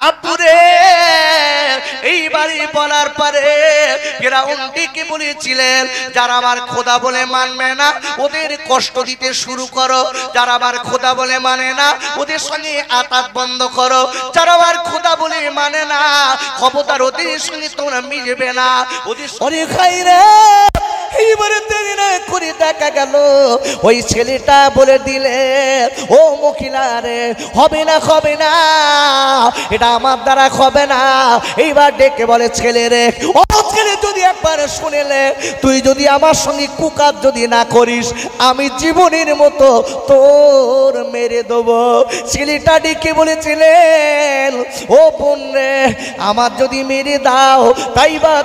আব্বুরে এইবারই বলার পরে ফিরাউনকে বলেছিলেন, যারা আমার খোদা বলে মানবে না ওদের কষ্ট দিতে শুরু করো, যারা আমার খোদা বলে মানে না ওদের সঙ্গে আতাত বন্ধ করো, যারা আমার খোদা বলে মানে না খবরদার ওদের সঙ্গে তোমরা মিশবে না। ওদের অনেক খাইরে এইবারে দেরি না করে দেখা গেল ওই ছেলেটা বলে দিলে, ও মহিলা রে, হবে না হবে না, এটা আমার দ্বারা হবে না। এইবার ডেকে বলে, ছেলে রে, ও ছেলে, যদি একবার শুনেলে তুই যদি আমার সঙ্গে কুকার যদি না করিস আমি জীবনের মতো তোর মেরে দেব। ছেলেটা ডেকে বলেছিলেন, ও বোন রে, আমার যদি মেরে দাও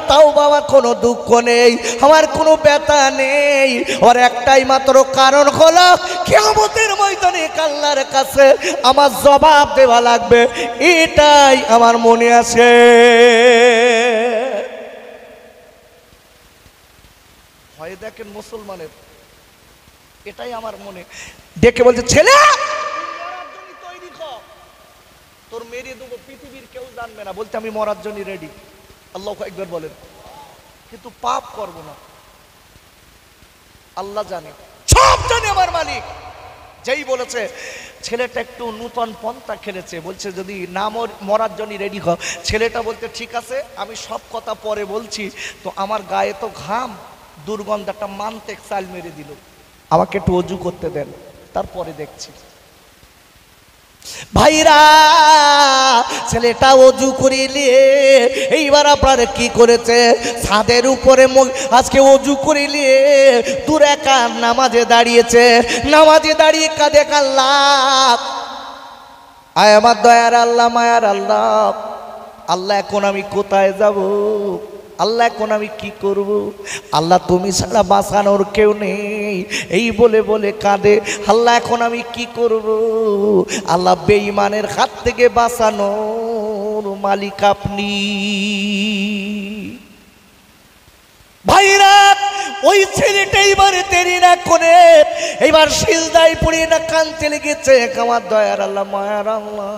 তাও বাবা কোনো দুঃখ নেই, আমার কোনো ব্যথা নেই, ওর একটাই মাত্র কারণ হলো কিয়ামতের ময়দানে আল্লাহর কাছে আমার জবাব দেওয়া লাগবে, এটাই আমার মনে আছে। হয় দেখেন মুসলমানের, এটাই আমার মনে। দেখে বলছে, ছেলে তৈরি কর, তোর মেরে দেবো, পৃথিবীর কেউ জানবে না। বলতে আমি মরার জন্য রেডি। আল্লাহু আকবার বলেন। কিন্তু পাপ করব না, আল্লাহ জানে, সব জানে আমার মালিক। যেই বলেছে, ছেলেটা একটু নূতন পন্থা খেলেছে, বলছে যদি না মরার জন্য রেডি হও। ছেলেটা বলতে ঠিক আছে, আমি সব কথা পরে বলছি, তো আমার গায়ে তো ঘাম, দুর্গন্ধ একটা মানতেক চাল মেরে দিল, আমাকে একটু অজু করতে দেন, তারপরে দেখছি। ভাইরা, ছেলেটা অজু করিলে এইবার আপনার কি করেছে, ছাদের উপরে আজকে অজু করিলে দূর একা নামাজে দাঁড়িয়েছে, নামাজে দাঁড়িয়ে কাঁদে আল্লাহ, আয় আমার দয়ার আল্লাহ, মায়ার আল্লাহ, আল্লাহ এখন আমি কোথায় যাব, আল্লাহ এখন আমি কি করব, আল্লাহ তুমি ছাড়া বাঁচানোর কেউ নেই, এই বলে বলে কাঁদে। আল্লাহ এখন আমি কি করব, আল্লাহ বেঈমানের হাত থেকে বাঁচানোর মালিক আপনি। ভাইরা, ওই ছেলেটা এইবারে দেরি না করে এইবার সিজদায় পড়ে না কাঁদতে লেগেছে, আমার দয়ার আল্লাহ, মায়ার আল্লাহ,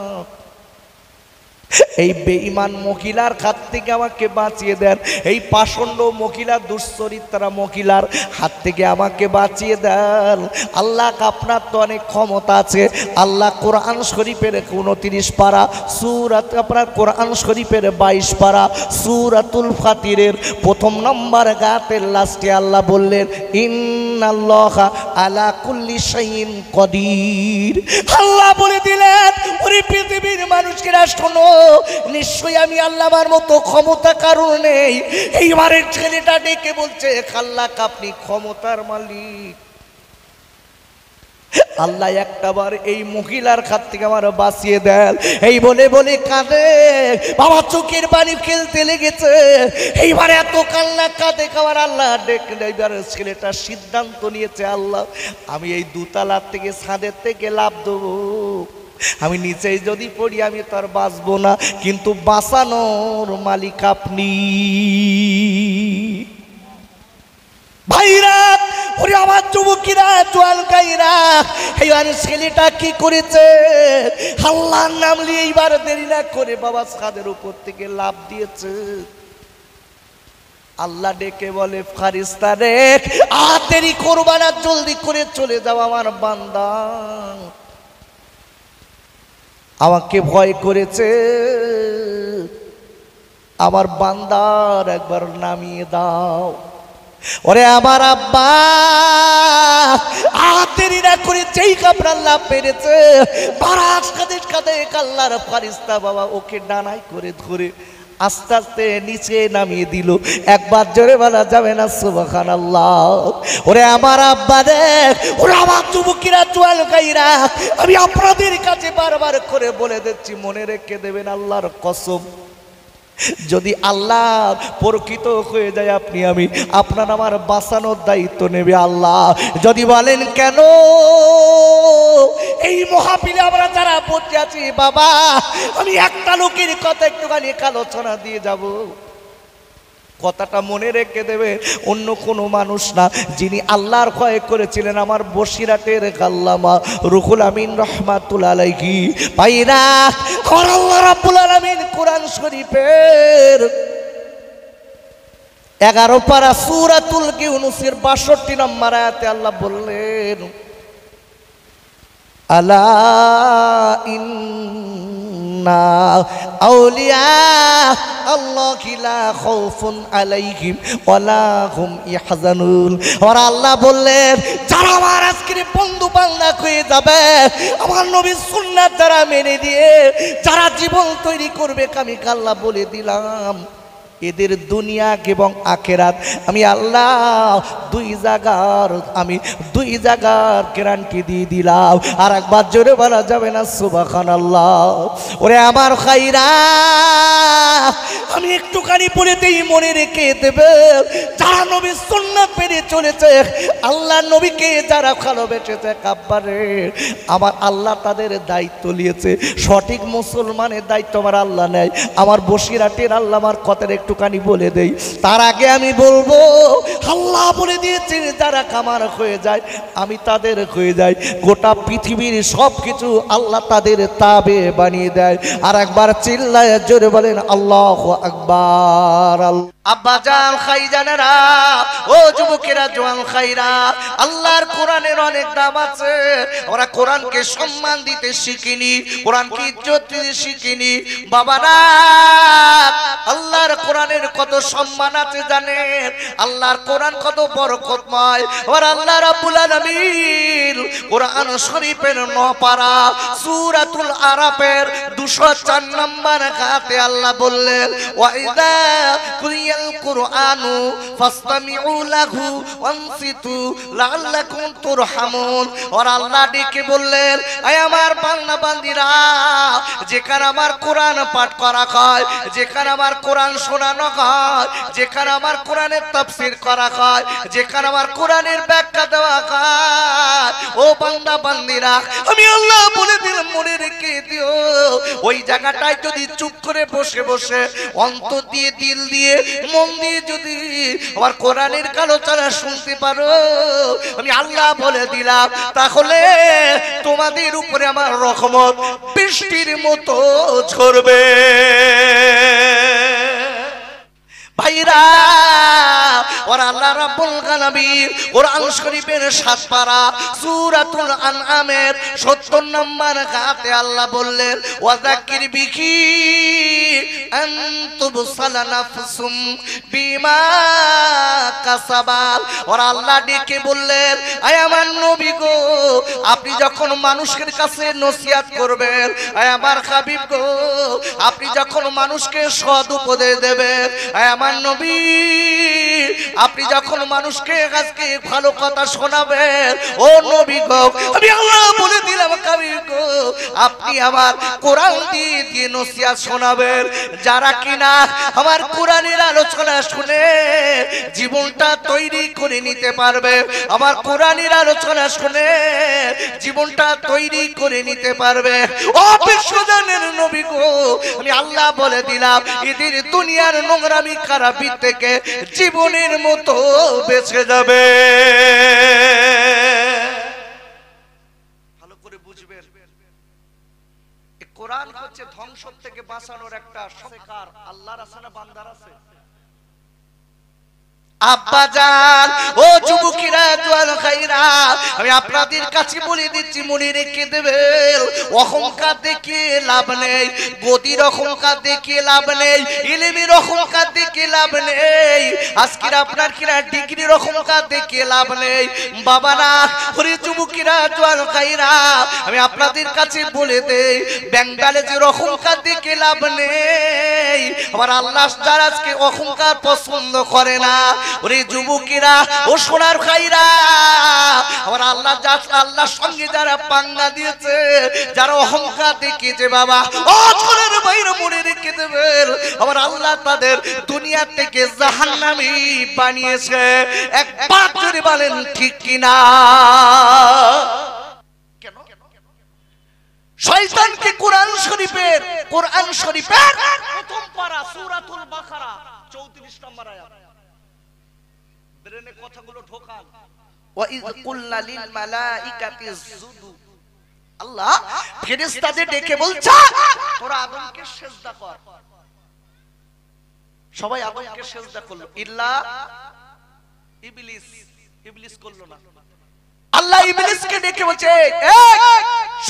এই বেঈমান মহিলার হাত থেকে আমাকে বাঁচিয়ে দেন, এই পাষণ্ড মহিলা, দুশ্চরিত্রা মহিলার হাত থেকে আমাকে বাঁচিয়ে দেন। আল্লাহ, আপনার তো অনেক ক্ষমতা আছে। আল্লাহ কোরআন শরীফের 29 পারা সূরা, আপনার কোরআন শরীফের 22 পারা সূরাতুল ফাতিরের 1 নম্বর গাতের লাস্টে আল্লাহ বললেন, ইন্নাল্লাহা আলা কুল্লি শাইইন কদির। আল্লাহ বলে দিলেন, ওরে পৃথিবীর মানুষেরা শোনো, নিশ্চয়ই আমি আল্লাহর মতো ক্ষমতা কারণ নেই। এইবারের ছেলেটা ডেকে বলছে, আল্লাহ আপনি ক্ষমতার মালিক, আল্লাহ একটাবার এই মহিলার হাত থেকে আমার বাঁচিয়ে দেন। এই বলে বলে কাঁদে, বাবা চোখের পানি ফেলতে লেগেছে। এইবার এত কান্না কাঁদে খাবার আল্লাহ ডেকে, এইবার ছেলেটা সিদ্ধান্ত নিয়েছে, আল্লাহ আমি এই দুতলার থেকে, ছাদের থেকে লাফ দেবো, আমি নিচেই যদি পড়ি আমি তো আর বাঁচবো না, কিন্তু বাঁচানোর মালিক আপনি। ভাইরা, ওরে আমার যুবকেরা, জোয়ানকাইরা, এইবার ছেলেটা কি করেছে, আল্লাহর নাম নিয়ে এইবার দেরি না করে বাবা ছাদের উপর থেকে লাফ দিয়েছে। আল্লাহ ডেকে বলে, ফারিস্তা রে, আর দেরি করবা না, জলদি করে চলে যাও, আমার বান্দা আমাকে ভয় করেছে, আমার বান্দার একবার নামিয়ে দাও। ওরে আমার আব্বা, দেরি না করে যেই কাপড় আল্লাহ পেরেছে, বারাস কাঁদে কাঁদে আল্লাহর ফারিস্তা বাবা ওকে ডানায় করে ধরে আস্তে আস্তে নিচে নামিয়ে দিল। একবার জোরে বলা যাবে না সুবহানাল্লাহ। ওরে আমার আব্বা রে, ওরে আমার যুবকেরা, জোয়ানকাইরা, আমি আপনাদের কাছে বারবার করে বলে দিচ্ছি, মনে রেখে দেবেন আল্লাহর কসম, যদি আল্লাহ প্রকৃত হয়ে যায় আপনি আমি, আপনার আমার বাঁচানোর দায়িত্ব নেবে আল্লাহ। যদি বলেন কেন, এই মহাবিলে আমরা যারা বসে আছি বাবা, আমি একটা লোকের কথা একটুখানি আলোচনা দিয়ে যাব, কথাটা মনে রেখে দেবে, অন্য কোনো মানুষ না, যিনি আল্লাহর ভয় করেছিলেন আমার বসিরাটের আল্লামা রুহুল আমিন রাহমাতুল্লাহি আলাইহি। ভাইরা, আল্লাহ রাব্বুল আলামিন শরীফের 11 পারা সূরাতুল ইউনূসের 62 নম্বর আয়াতে আল্লাহ বললেন, আলা ইন্না আউলিয়া আল্লাহি লা খাউফুন আলাইহিম ওয়ালা হুম ইয়াহজানুন। আর আল্লাহ বললেন, যারা আমার আজকের বন্ধু বান্ধব হয়ে যাবে, আমার নবীর সুন্নাত যারা মেনে দিয়ে যারা জীবন তৈরি করবে, আমি আল্লাহ বলে দিলাম এদের দুনিয়া এবং আখেরাত আমি আল্লাহ দুই জায়গার গ্যারান্টি দিয়ে দিলাম। আর একবার জোরে বলা যাবে না সুবহানাল্লাহ? ওরে আমার খাইরা, আমি একটুখানি বলেতেই মনে রেখে দেবে, যারা নবীর সুন্নাত মেনে চলেছে, আল্লাহ নবীকে যারা ভালোবেসেছে, কাব্বারে আমার আল্লাহ তাদের দায়িত্ব নিয়েছে। সঠিক মুসলমানের দায়িত্ব আমার আল্লাহ নেয়। আমার বসিরাটের আল্লাহ আমার কথার একটুখানি বলে দেই, তার আগে আমি বলবো, আল্লাহ বলে দিয়েছেন যারা কামার হয়ে যায় আমি তাদের হয়ে যাই। গোটা পৃথিবীর সব কিছু আল্লাহ তাদের তাবে বানিয়ে দেয়। আর একবার চিল্লায় জোরে বলেন আল্লাহু আকবার। আব্বাজান খাইজানেরা, ও যুবকেরা, জওয়ান খাইরা, আল্লাহর কোরআনের অনেক দাম আছে। ওরা কোরআনকে সম্মান দিতে শিখিনি, কোরআনকে ইজ্জত দিতে শিখিনি। বাবারা, আল্লাহর কোরআনের কত সম্মান আছে জানেন? আল্লাহর কোরআন কত বরকতময়। আর আল্লাহ রাব্বুল আলামিন কোরআন শরীফের 9 পারা সূরাতুল আরাফের 204 নম্বর আয়াতে আল্লাহ বললেন, ওয়া ইযা কুরিয়াল কুরআনু ফাসতামিউ লাহু ওয়ানসিতু লাআল্লাকুম তুরহামুন। আর আল্লাহ ডেকে বললেন, আয় আমার বান্দা বান্দীরা, যেখানে আমার কোরআন পাঠ করা হয়, যেখানে আমার কোরআন শোনানো হয়, যেখানে আমার কোরআনের তাফসীর করা হয়, যেখানে আমার কোরআনের ব্যাখ্যা দেওয়া হয়, ও বান্দা বান্দীরা, আমি আল্লাহ বলে দিলাম মনে রেখে দিও, ওই জায়গাটায় যদি চুপ করে বসে বসে অন্তর দিয়ে, দিল দিয়ে, মন দিয়ে যদি আমার কোরআনের আলোচনা শুনতে পারো, আমি আল্লাহ বলে দিলাম, তাহলে তোমাদের উপরে আমার রহমত বৃষ্টির মতো ঝরবে। ভাইরা, ওর আল্লাহ রাব্বুল আলামিন কোরআন শরীফের 7 পারা সূরাতুল আনআমের 70 নম্বর আয়াতে আল্লাহ বললেন, ওয়া যাকির বিহি আন তুবসালা নাফসুম বিমা কাসাবাত। ওর আল্লাহ ডেকে বললেন, আয় আমার নবী গো, আপনি যখন মানুষের কাছে নসিহত করবেন, আয় আমার হাবিব গো, আপনি যখন মানুষকে সৎ উপদেশ দেবেন, আয় আমার নবী, আপনি যখন মানুষকে আজকে ভালো কথা শোনাবেন, ও নবী গো, আমি আল্লাহ বলে দিলাম হাবিব গো, আপনি আমার কোরআন দিয়ে নসিহত শোনাবেন। যারা কিনা আমার কোরআনের আলোচনা শুনে জীবনটা তৈরি করে নিতে পারবে, আমার কোরআনের আলোচনা শুনে জীবনটা তৈরি করে নিতে পারবে, ও বিশ্বজানের নবী গো, আমি আল্লাহ বলে দিলাম, এদের দুনিয়ার নোংরামি খারাপি থেকে জীবনের মতো বেঁচে যাবে। ভালো করে বুঝবেন, কোরআন হচ্ছে ধ্বংস থেকে বাঁচানোর একটা শেখার। আল্লাহর আছে না বান্দার আছে? আব্বাজান, ও যুবকেরা, জওয়ান ভাইরা, আমি আপনাদের কাছে বলে দিচ্ছি, মনে রেখে দেবেন, অহংকার দেখিয়ে লাভ নেই, গদির অহংকার দেখিয়ে লাভ নেই, ইলমের অহংকার দেখিয়ে লাভ নেই, আজকের আপনার কিনা ডিগ্রির অহংকার দেখিয়ে লাভ নেই। বাবারা, ওরে যুবকেরা, জওয়ান ভাইরা, আমি আপনাদের কাছে বলে দেই, ব্যাংকালেজের অহংকার দেখিয়ে লাভ নেই। আমার আল্লাহ যারা আজকে অহংকার পছন্দ করে না, ওরে যুবকেরা, ও সোনার ভাইরা, আমার আল্লাহ আল্লাহর সঙ্গে যারা পাঙ্গা দিয়েছে, যারা অহংকার দেখিয়েছে, বাবা ও ছোটের ভাইরা, মনে রেখে দেবেন, আমার আল্লাহ তাদের দুনিয়া থেকে জাহান্নামী বানিয়েছে। একবার যদি বলেন ঠিক কিনা? কেন? শয়তানকে কোরআন শরীফের প্রথম পারা সূরাতুল বাকারা 34 নম্বর আয়াত, ব্রেনে কথাগুলো ঢোকান, ওয়া ইয কুলনা লিল মালাইকাতি ইসজুদু, আল্লাহ ফেরেশতাদের ডেকে বলছে তোরা আদমকে সিজদা কর। সবাই আদমকে সিজদা করলো ইল্লা ইবলিস। ইবলিস করলো না। আল্লাহ ইবলিসকে ডেকে বলছে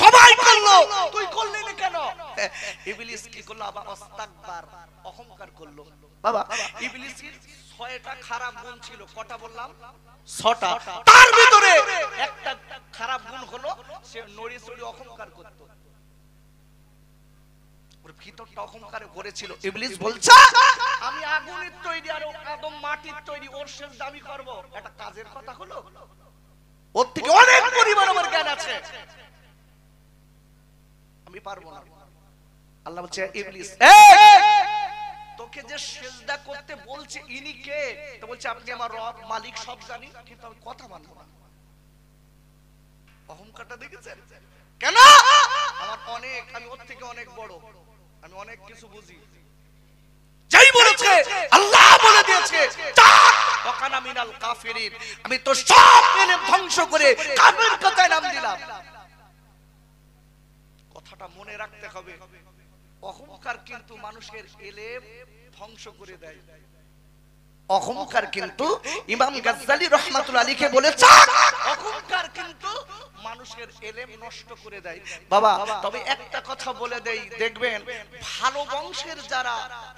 সবাই করলো, তুই করলি না কেন? ইবলিস কি করলো? আবার ইস্তাকবার, অহংকার করলো। বাবা ইবলিসের 6টা খারাপ গুণ ছিল। কটা বললাম? 6টা। তার ভিতরে একটা খারাপ গুণ হলো সে নড়ে চড়ে অহংকার করত। ওর ভিতরটা অহংকারে ভরেছিল। ইবলিস বলছে আমি আগুনের তৈরি আর আদম মাটির তৈরি, ওর সিজদা আমি করব। এটা কাজের কথা হলো? ওর থেকে অনেক পরিমাণ আমার জ্ঞান আছে, আমি পারবো না। আল্লাহ বলছে ইবলিস তোকে যে সিজদা করতে বলছে ইনি কে? তো বলছে আপনি আমার রব, মালিক, সব জানি, কিন্তু আমি কথা মানবো না। অহংকারটা দেখেছেন? কেন? আমার অনেক, আমি ওর থেকে অনেক বড়, আমি অনেক কিছু বুঝি। যাই বলেছে আল্লাহ বলে দিয়েছে ওয়াকানা মিনাল কাফিরিন, আমি তো সব ইলম ধ্বংস করে কাফের কথায় নাম দিলাম। কথাটা মনে রাখতে হবে। অহংকার কিন্তু মানুষের ইলম ধ্বংস করে দেয়। অহংকার কিন্তু ইমাম গাজ্জালি রাহমাতুল্লাহ আলাইহি বলেছে অহংকার কিন্তু মানুষের ইলম নষ্ট করে দেয়। বাবা তবে একটা কথা বলে দেই, দেখবেন ভালো বংশের যারা,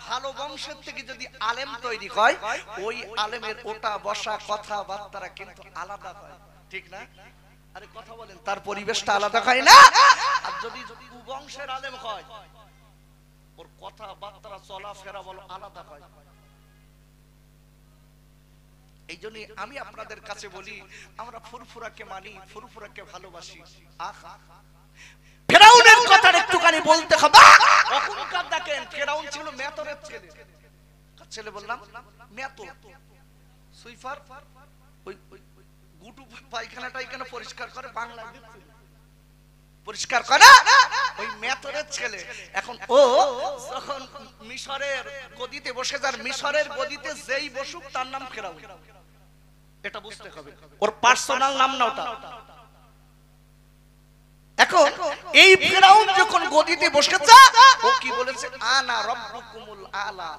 ভালো বংশের থেকে যদি আলেম তৈরি হয়, ওই আলেমের ওটা বসা কথাবার্তা কিন্তু আলাদা হয়, ঠিক না? আরে কথা বলেন, তার পরিবেশটা আলাদা হয় না? আর যদি কুবংশের আলেম হয়, ওর কথাবার্তা চলাফেরা বলো আলাদা হয়। এই জন্য আমি আপনাদের কাছে বলি, আমরা ফুরফুরাকে মানি, ফুরফুরাকে ভালোবাসি। ফেরাউনের কথা একটুখানি বলতে হবে। অহংকার দেখেন, ফেরাউন ছিল মেতরের ছেলে। কার ছেলে বললাম? মেতর, সুইফার, ওই গুটু পায়খানাটা এখানে পরিষ্কার করে, বাংলা পরিষ্কার করে, ওই মেতরের ছেলে। এখন ও যখন মিশরের গদিতে বসে, যার মিশরের গদিতে যেই বসুক তার নাম ফেরাউন, এটা বুঝতে হবে। ওর পার্সোনাল নাম না ওটা। এখন এই ফেরাউন যখন গদিতে বসেছে, ও কি বলেছে? আনা রাব্বুকুমুল আলা।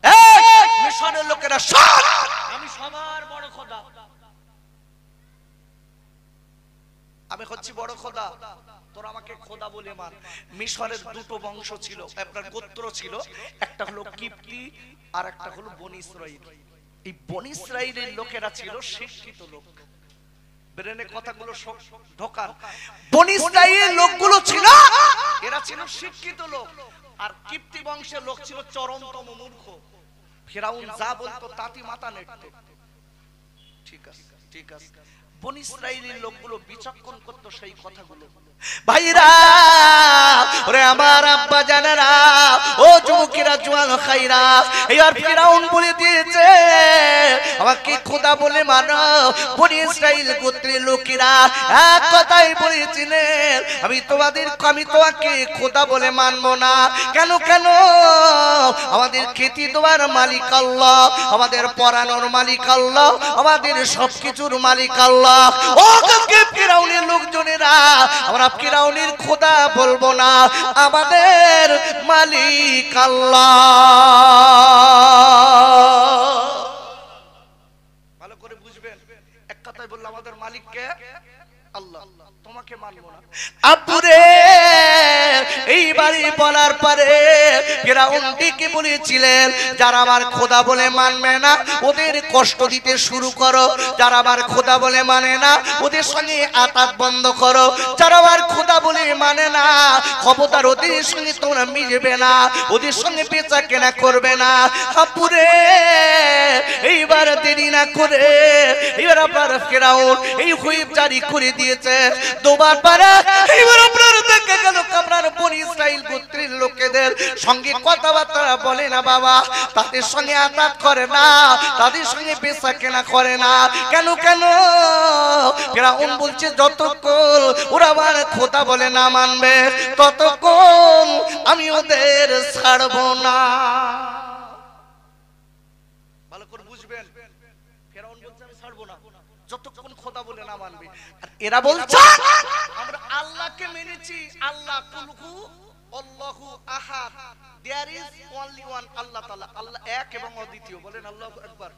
এই মিশরের লোকেরা শোন, আমি সবার বড় খোদা, আমি হচ্ছি বড় খোদা, তোরা আমাকে খোদা বলে মান। মিশরের দুটো বংশ ছিল, আপনার গোত্র ছিল, একটা হলো কিপ্তি আর একটা হলো বনি ইসরাইল। এই বনি ইসরাইলের লোকেরা ছিল শিক্ষিত লোক, ব্রেনে কথাগুলো ঢোকান। বনি ইসরাইলের লোকগুলো ছিল, এরা ছিল শিক্ষিত লোক, আর কিপ্তি বংশের লোক ছিল চরমতম মূর্খ। ফেরাউন যা বলতো তাতি মাথা নেড়ত। ঠিক আছে, ঠিক আছে। বনি ইসরাইলের লোকগুলো বিচক্ষণ করতো সেই কথাগুলো। ভাইরা ওরে আমার আব্বা জানেরা, ও যুবকেরা, জওয়ান খাইরা, এবার ফেরাউন বলে দিয়েছে আমাকে খোদা বলে মানো। বনি ইসরাইল গোত্রের লোকেরা এক কথাই বলেছিলেন আমি তোমাকে খোদা বলে মানবো না। কেন কেন? আমাদের খেতি তোমার মালিক আল্লাহ, আমাদের পরানোর মালিক আল্লাহ, আমাদের সবকিছুর মালিক আল্লাহ। ও ফেরাউনের লোকজনেরা, আমরা ফেরাউনের খোদা বলবো না, আমাদের মালিক আল্লাহ। ভালো করে বুঝবেন, এক কথায় বললাম আমাদের মালিক কে? আল্লাহ। তোমাকে মানবো না। আব্বুরে এইবারই বলার পরে ফেরাউন ডেকে বলেছিলেন যারা আমার খোদা বলে মানবে না ওদের কষ্ট দিতে শুরু করো, যারা আমার খোদা বলে মানে না ওদের সঙ্গে আতাত বন্ধ করো, যারা আমার খোদা বলে মানে না খবরদার ওদের সঙ্গে তোমরা মিশবে না, ওদের সঙ্গে বেচা কেনা করবে না। আব্বুরে এইবার দেরি না করে এবার আপনার ফেরাউন এই হুইপ জারি করে দিয়েছে দুবার পারে। এবার আপনার দেখে গেল আপনার বনি ইসরাইল গোত্রের লোকেদের সঙ্গে কথাবার্তা বলে না বাবা, তাদের সঙ্গে আতাত করে না, তাদের সঙ্গে বেচা কেনা করে না। কেন কেন? ফেরাউন বলছে যতক্ষণ ওরা আমার খোদা বলে না মানবে ততক্ষণ আমি ওদের ছাড়বো না। ভালো করে বুঝবেন, ফেরাউন বলছে আমি ছাড়বো না যতক্ষণ খোদা বলে না মানবে। আর এরা বলছে আমরা আল্লাহকে মেনেছি, আল্লাহ কুলহু আল্লাহু আহাদ, দেয়ার ইজ অনলি ওয়ান, আল্লাহ তাআলা, আল্লাহ এক এবং অদ্বিতীয়। বলেন আল্লাহু আকবার,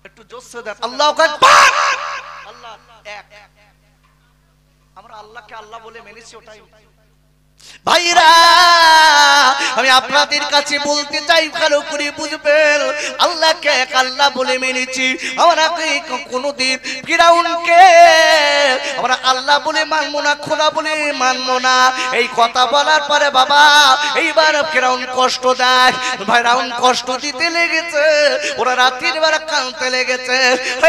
একটু জোরে দেন আল্লাহু আকবার। আল্লাহ এক, আমরা আল্লাহকে আল্লাহ বলে মেনেছি, ওটাই। ভাইরা আমি আপনাদের কাছে বলতে চাই, ভালো করে বুঝবেন, আল্লাহকে এক আল্লাহ বলে মেনেছি। আমরা কোনদিন ফিরাউনকে আমরা আল্লাহ বলে মানবো না, খোদা বলে মানবো না। এই কথা বলার পরে বাবা এইবার ফিরাউন কষ্ট দেয়, ফিরাউন কষ্ট দিতে লেগেছে, ওরা রাতের বেলা কাঁদতে লেগেছে।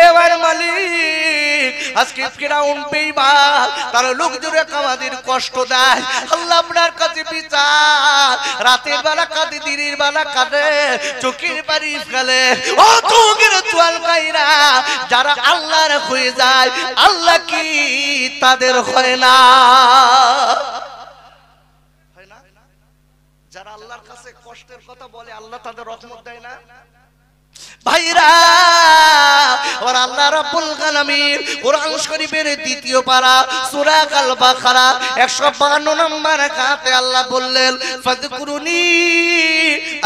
এবার মালিক আজকে ফিরাউন বেঈমান, তার লোকজনে আমাদের কষ্ট দেয়, আল্লাহ আপনার কাছে বিচার। রাতের বেলা কাঁদে, দিনের বেলা কাঁদে, চোখের পানি ফেলে। ও চোখের জল গাইরা যারা আল্লাহর হয়ে যায়, আল্লাহ কি তাদের হয় না? হয় না? যারা আল্লাহর কাছে কষ্টের কথা বলে, আল্লাহ তাদের রহমত দেয় না? ভাইরা আর আল্লাহ রাব্বুল আলামিন কোরআন শরীফের দ্বিতীয় পারা সূরা আল বাকারা 152 নম্বর আয়াতে আল্লাহ বললেন, ফাযকুরুনি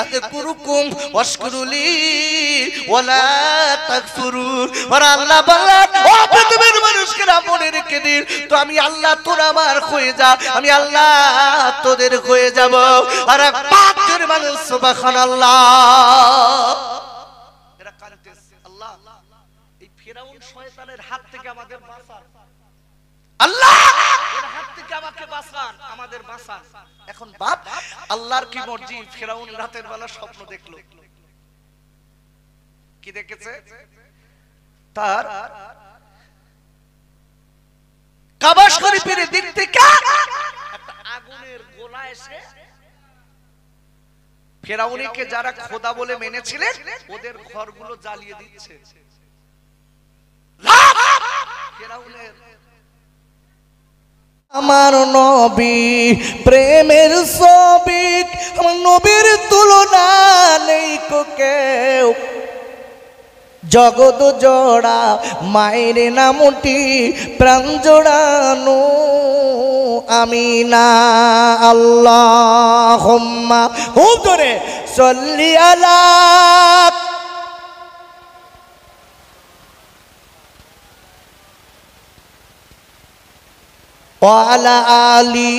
আযকুরুকুম ওয়াশকুরুলি ওয়ালা তাকফুরুন। আর আল্লাহ বললেন, ও পৃথিবীর মানুষকে মনে রেখে দিন, তো আমি আল্লাহ তোরা আমার হয়ে যা, আমি আল্লাহ তোদের হয়ে যাব। আর পাকের মানুষ সুবহানাল্লাহ। আল্লাহ এই ফিরাউন শয়তানের হাত থেকে আমাদের বাঁচান, আল্লাহ এর হাত থেকে আমাকে বাঁচান, আমাদের বাঁচান। এখন বাপ আল্লাহর কি মর্জি, ফিরাউন রাতের বেলা স্বপ্ন দেখলো। কি দেখেছে? তার কাবা শরীফের দিক থেকে একটা আগুনের গোলা এসে ফিরাউনকে যারা খোদা বলে মেনেছিলেন ওদের ঘরগুলো জ্বালিয়ে দিচ্ছে। ফিরাউনের আমার নবী প্রেমের ছবি, আমার নবীর তুলনা নেই কো কেউ, জগৎ জোড়া মায়ের নামটি প্রাণ জোড়ানো আমিনা। আল্লাহুম্মা খুব জোরে সাল্লি আলা ওয়া আলা আলি।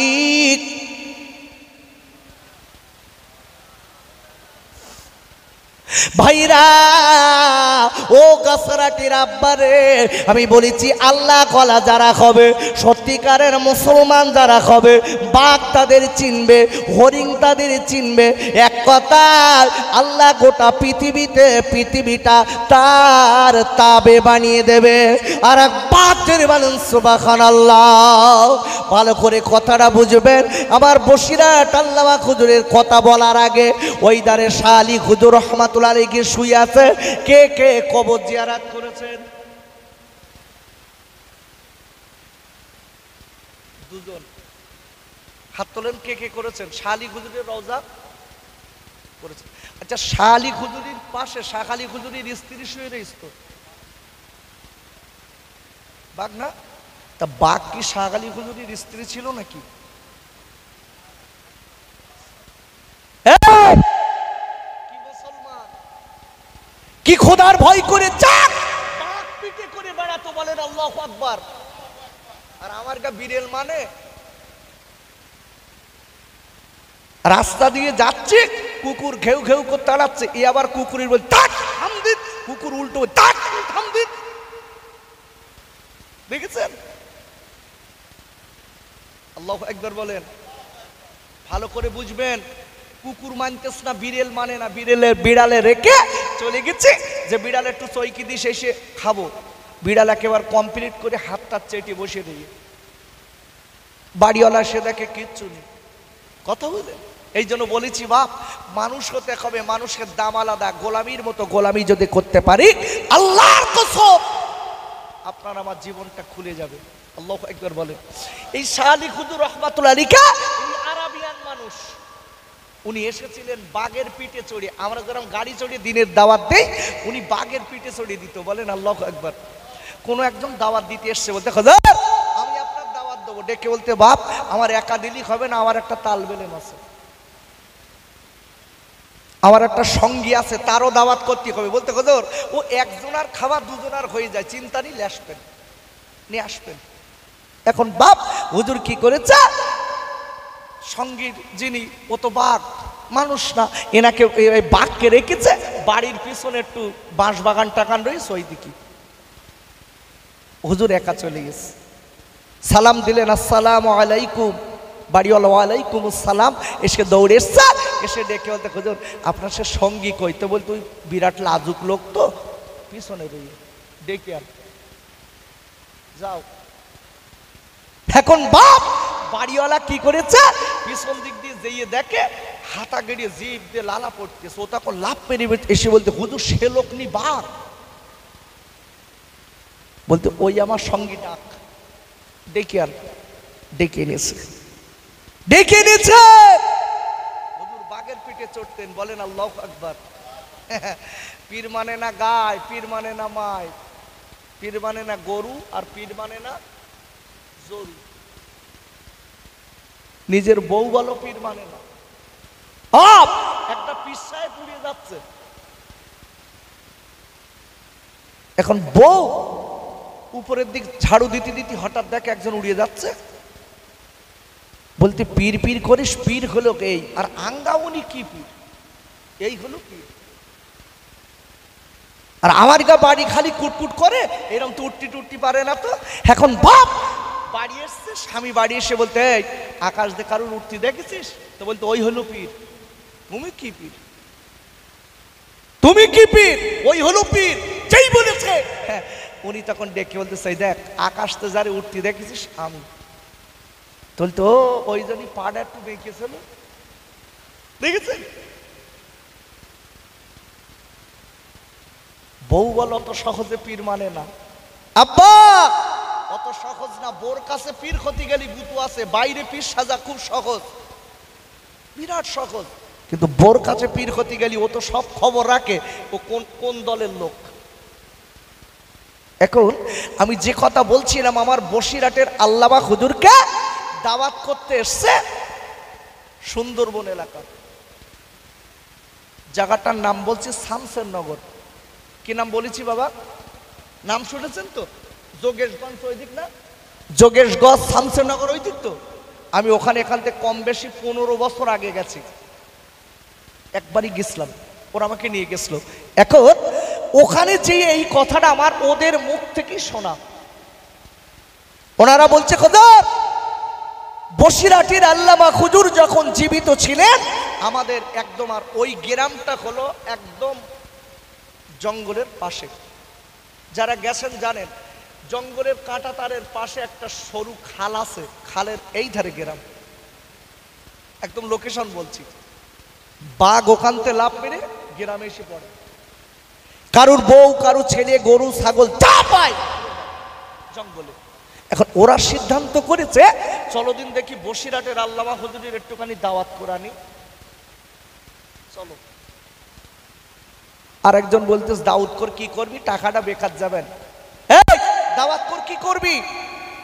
ভাইরা ও গাছরাটির আব্বারে, আমি বলেছি আল্লাহ কলা যারা হবে, সত্যিকারের মুসলমান যারা হবে, বাঘ তাদের চিনবে, হরিণ তাদের চিনবে। এক কথা আল্লাহ গোটা পৃথিবীটা তার তাবে বানিয়ে দেবে। আর এক বাঘের বলেন সুবহানাল্লাহ। ভালো করে কথাটা বুঝবেন। আমার বসিরহাট আল্লামা হুজুরের কথা বলার আগে ওই দারে শাহ আলী হুজুর রহমাতুল্লাহ আলাইহি শুয়ে আছে। কে কে কবর জিয়ারত করেছেন? দুজন হাত তোলেন। কে কে করেছেন? শাহ আলী হুজুরের রওজা করেছেন। আচ্ছা, শাহ আলী হুজুরের পাশে শাহ আলী হুজুরের স্ত্রী শুয়ে রয়েছে তো, বাঘ না? তা বাঘ কি শাহ আলী হুজুরের স্ত্রী ছিল নাকি? কি মুসলমান, কি খোদার ভয় করে চাক বাঘ পিটে করে বেড়াতো, বলেন আল্লাহু আকবার। আর আমার গা বিড়েল মানে রাস্তা দিয়ে যাচ্ছে, কুকুর ঘেউ ঘেউ করে তাড়াচ্ছে, এ আবার কুকুরের বল তাক থাম দিন, কুকুর উল্টো তাক থাম দিন। দেখেছেন? আল্লাহু আকবার বলেন। ভালো করে বুঝবেন, কুকুর মানতেছ না, বিড়েল মানে না। বিড়ালে রেখে চলে গেছে যে বিড়ালে একটু চৈকি দিস এসে খাবো, বিড়াল একেবারে কমপ্লিট করে হাতটা চেটে বসে দিয়ে বাড়িওয়ালা সে দেখে কিচ্ছু নেই। কথা বুঝলেন? এই জন্য বলেছি বাপ, মানুষ হতে হবে, মানুষের দাম আলাদা। গোলামির মতো গোলামি যদি করতে পারি, আল্লাহর কসম আপনার আমার জীবনটা খুলে যাবে। আল্লাহু আকবার বলেন। এই শাহ আলী হুজুর রহমাতুল্লাহ আলাইহি আরাবিয়ান মানুষ, উনি এসেছিলেন বাঘের পিঠে চড়ে। আমরা যেরকম গাড়ি চড়ে দিনের দাওয়াত দেই, উনি বাঘের পিঠে চড়ে দিত। বলেন আল্লাহু আকবার। কোন একজন দাওয়াত দিতে এসছে, বলতে হুজুর আমি আপনার দাওয়াত দেবো, ডেকে বলতে, বাপ আমার একা দিলি হবে না, আমার একটা তালবেলেম আছে, আমার একটা সঙ্গী আছে, তারও দাওয়াত করতে হবে। বলতে হুজুর ও একজনের খাবার দুজনের হয়ে যায়, চিন্তা নিলে আসবেন, নিয়ে আসবেন। এখন বাপ হুজুর কি করেছে, সঙ্গীর যিনি ও তো বাঘ মানুষ না, এনাকে বাঘকে রেখেছে বাড়ির পিছনে একটু বাঁশ বাগান টাকান রয়েছে ওই দিকে। হুজুর একা চলে গেছে, সালাম দিলেন আসসালামু আলাইকুম, বাড়িওয়ালা ওয়ালাইকুম আসসালাম, এসে দৌড়ে এসছে, এসে ডেকে বলতে হুজুর আপনার সে সঙ্গী কই? তো বলতো ওই বিরাট লাজুক লোক তো পিছনে রয়ে, ডেকে আর যাও। এখন বাপ বাড়িওয়ালা কি করেছে, পিছন দিক দিয়ে যেয়ে দেখে হাতা গেড়িয়ে জিভ দিয়ে লালা পড়তেছে, ও তখন লাভ পেরিয়ে এসে বলতে হুজুর সে লোক নি বাঘ। বলতে ওই আমার সঙ্গী ডাক, ডেকে আর ডেকে এনেছে, ডেকে এনেছে। হুজুর বাঘের পিঠে চড়তেন, বলেন আল্লাহু আকবার। পীর মানে না গায়, পীর মানে না মায়, পীর মানে না গরু, আর পীর মানে না জরু। নিজের বউ বলো পীর মানে না। একটা পীর সাহেব উড়িয়ে যাচ্ছে, এখন বউ উপরের দিক ঝাড়ু দিতে দিতে হঠাৎ দেখে একজন উড়িয়ে যাচ্ছে, বলতে পীর পীর করিস, পীর হলো এই, আর আঙ্গাউনি কি পীর, এই হলো পীর। আর আমার গা বাড়ি খালি কুটকুট করে, এরকম তো উঠতি টুটতি পারে না তো। এখন বাপ বাড়ি এসছে, স্বামী বাড়ি এসে বলতে এই আকাশ দিয়ে কারুর উঠতি দেখেছিস? তো বলতে ওই হলো পীর। তুমি কি পীর? তুমি কি পীর? ওই হলো পীর। যেই বলেছে হ্যাঁ, উনি তখন ডেকে বলতেছে দেখ আকাশতে যারে উঠতি দেখেছিস আমি। বলতো ওই জন্যই পাড়া একটু বেঁকেছিল, দেখেছেন? বউ বল অত সহজে পীর মানে না। আব্বা অত সহজ না, বোর কাছে পীর ক্ষতি গেলি গুতু আছে, বাইরে পীর সাজা খুব সহজ, বিরাট সহজ, কিন্তু বোর কাছে পীর ক্ষতি গেলি ও তো সব খবর রাখে, ও কোন কোন দলের লোক। এখন আমি যে কথা বলছিলাম, আমার বসিরহাটের আল্লামা হুজুরকে দাওয়াত করতে এসছে সুন্দরবন এলাকা, জায়গাটার নাম বলছি শামসের নগর। কি নাম বলেছি বাবা? নাম শুনেছেন তো? যোগেশগঞ্জ ওই দিক না? যোগেশগঞ্জ শামসের নগর ওই দিক তো। আমি ওখানে এখান থেকে কম বেশি 15 বছর আগে গেছি, একবারই গেছিলাম, ওরা আমাকে নিয়ে গেছিল। এখন ওখানে যে এই কথাটা আমার ওদের মুখ থেকে শোনা, ওনারা বলছে হুজুর বসিরহাটের আল্লামা হুজুর যখন জীবিত ছিলেন আমাদের একদম, আর ওই গ্রামটা হলো একদম জঙ্গলের পাশে, যারা গেছেন জানেন, জঙ্গলের কাঁটা তারের পাশে একটা সরু খাল আছে, খালের এই ধারে গ্রাম, একদম লোকেশন বলছি। বাঘ ওখান থেকে লাফ মেরে গ্রামে এসে পড়ে, কারুর বউ কারুর ছেলে গরু ছাগল যা পায় জঙ্গলে। এখন ওরা সিদ্ধান্ত করেছে চলো দিন দেখি বসিরহাটের আল্লামা হুজুরের একটুখানি দাওয়াত কোরআনি, চলো। আর একজন বলতেস দাওয়াত কর কি করবি, টাকাটা বেকার যাবেন। দাওয়াত কর কি করবি,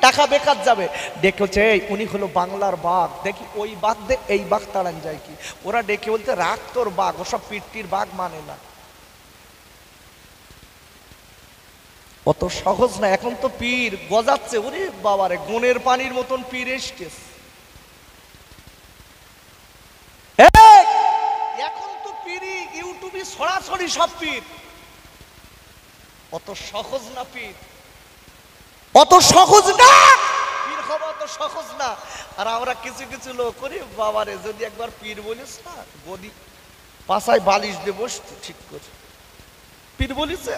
টাকা বেকার যাবে। ডেকেছে উনি হলো বাংলার বাঘ, দেখি ওই বাঘ দে এই বাঘ তাড়ান যায় কি। ওরা ডেকে বলতে রাখ তোর বাঘ, ওসব পিট্টির বাঘ মানে না, অত সহজ না। এখন তো পীর গজাচ্ছে, ওরে বাবারে গুণের পানির মতন পীর এসেছে। এখন তো পীরই ইউটিউবে সরাসরি সব পীর, অত সহজ না পীর, অত সহজ না পীর হওয়া, অত সহজ না। আর আমরা কিছু কিছু লোক করি বাবারে, যদি একবার পীর বলিস না গদি পাশায় বালিশ দিয়ে বসতে ঠিক করে, পীর বলিছে,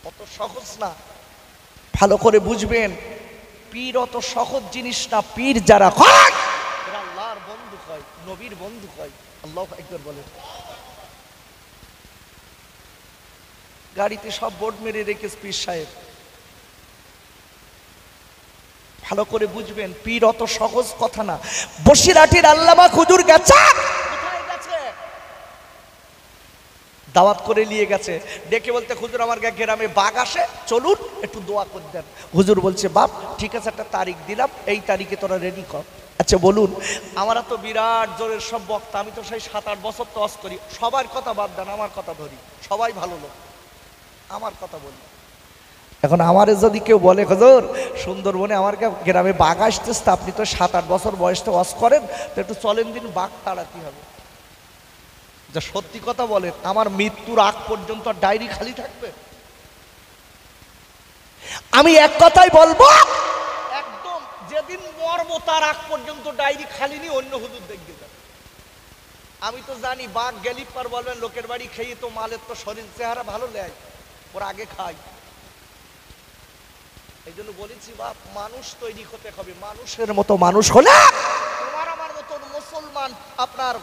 অত সহজ না। ভালো করে বুঝবেন পীর অত সহজ জিনিস না। পীর যারা হয় এরা আল্লাহর বন্ধু হয়, নবীর বন্ধু হয়। আল্লাহু আকবার বলেন। গাড়িতে সব বোর্ড মেরে রেখেছে পীর সাহেব, ভালো করে বুঝবেন পীর অত সহজ কথা না। বসিরহাটের আল্লামা হুজুর গেছে, কোথায় গেছে? দাওয়াত করে নিয়ে গেছে, ডেকে বলতে হুজুর আমার গ্রামে বাঘ আসে, চলুন একটু দোয়া করে দেন। হুজুর বলছে বাপ ঠিক আছে, একটা তারিখ দিলাম, এই তারিখে তোরা রেডি কর। আচ্ছা বলুন, আমরা তো বিরাট জোরের সব বক্তা, আমি তো সেই 7-8 বছর তো ওয়াজ করি, সবার কথা বাদ দেন, আমার কথা ধরি, সবাই ভালো লোক, আমার কথা বলি। এখন আমারে যদি কেউ বলে হুজুর সুন্দরবনে আমার গ্রামে বাঘ আসতেছে, আপনি তো 7-8 বছর বয়সটা ওয়াজ করেন, তো একটু চলেন দিন, বাঘ তাড়াতে হবে। যা সত্যি কথা বলেন, আমার মৃত্যুর আগ পর্যন্ত ডায়েরি খালি থাকবে? আমি এক কথাই বলবো, একদম যেদিন মরবো তার আগ পর্যন্ত ডায়েরি খালি নি, অন্য হুজুর দেখবে যাবে। আমি তো জানি বাঘ গেলি পার বলবেন লোকের বাড়ি খেয়ে তো মালের তো শরীর চেহারা ভালো লেয়, ওরা আগে খায়। এই জন্য বলেছি বাপ, মানুষ তৈরি হতে হবে, মানুষের মতো মানুষ হলে তোমার আমার মতন মুসলমান আপনার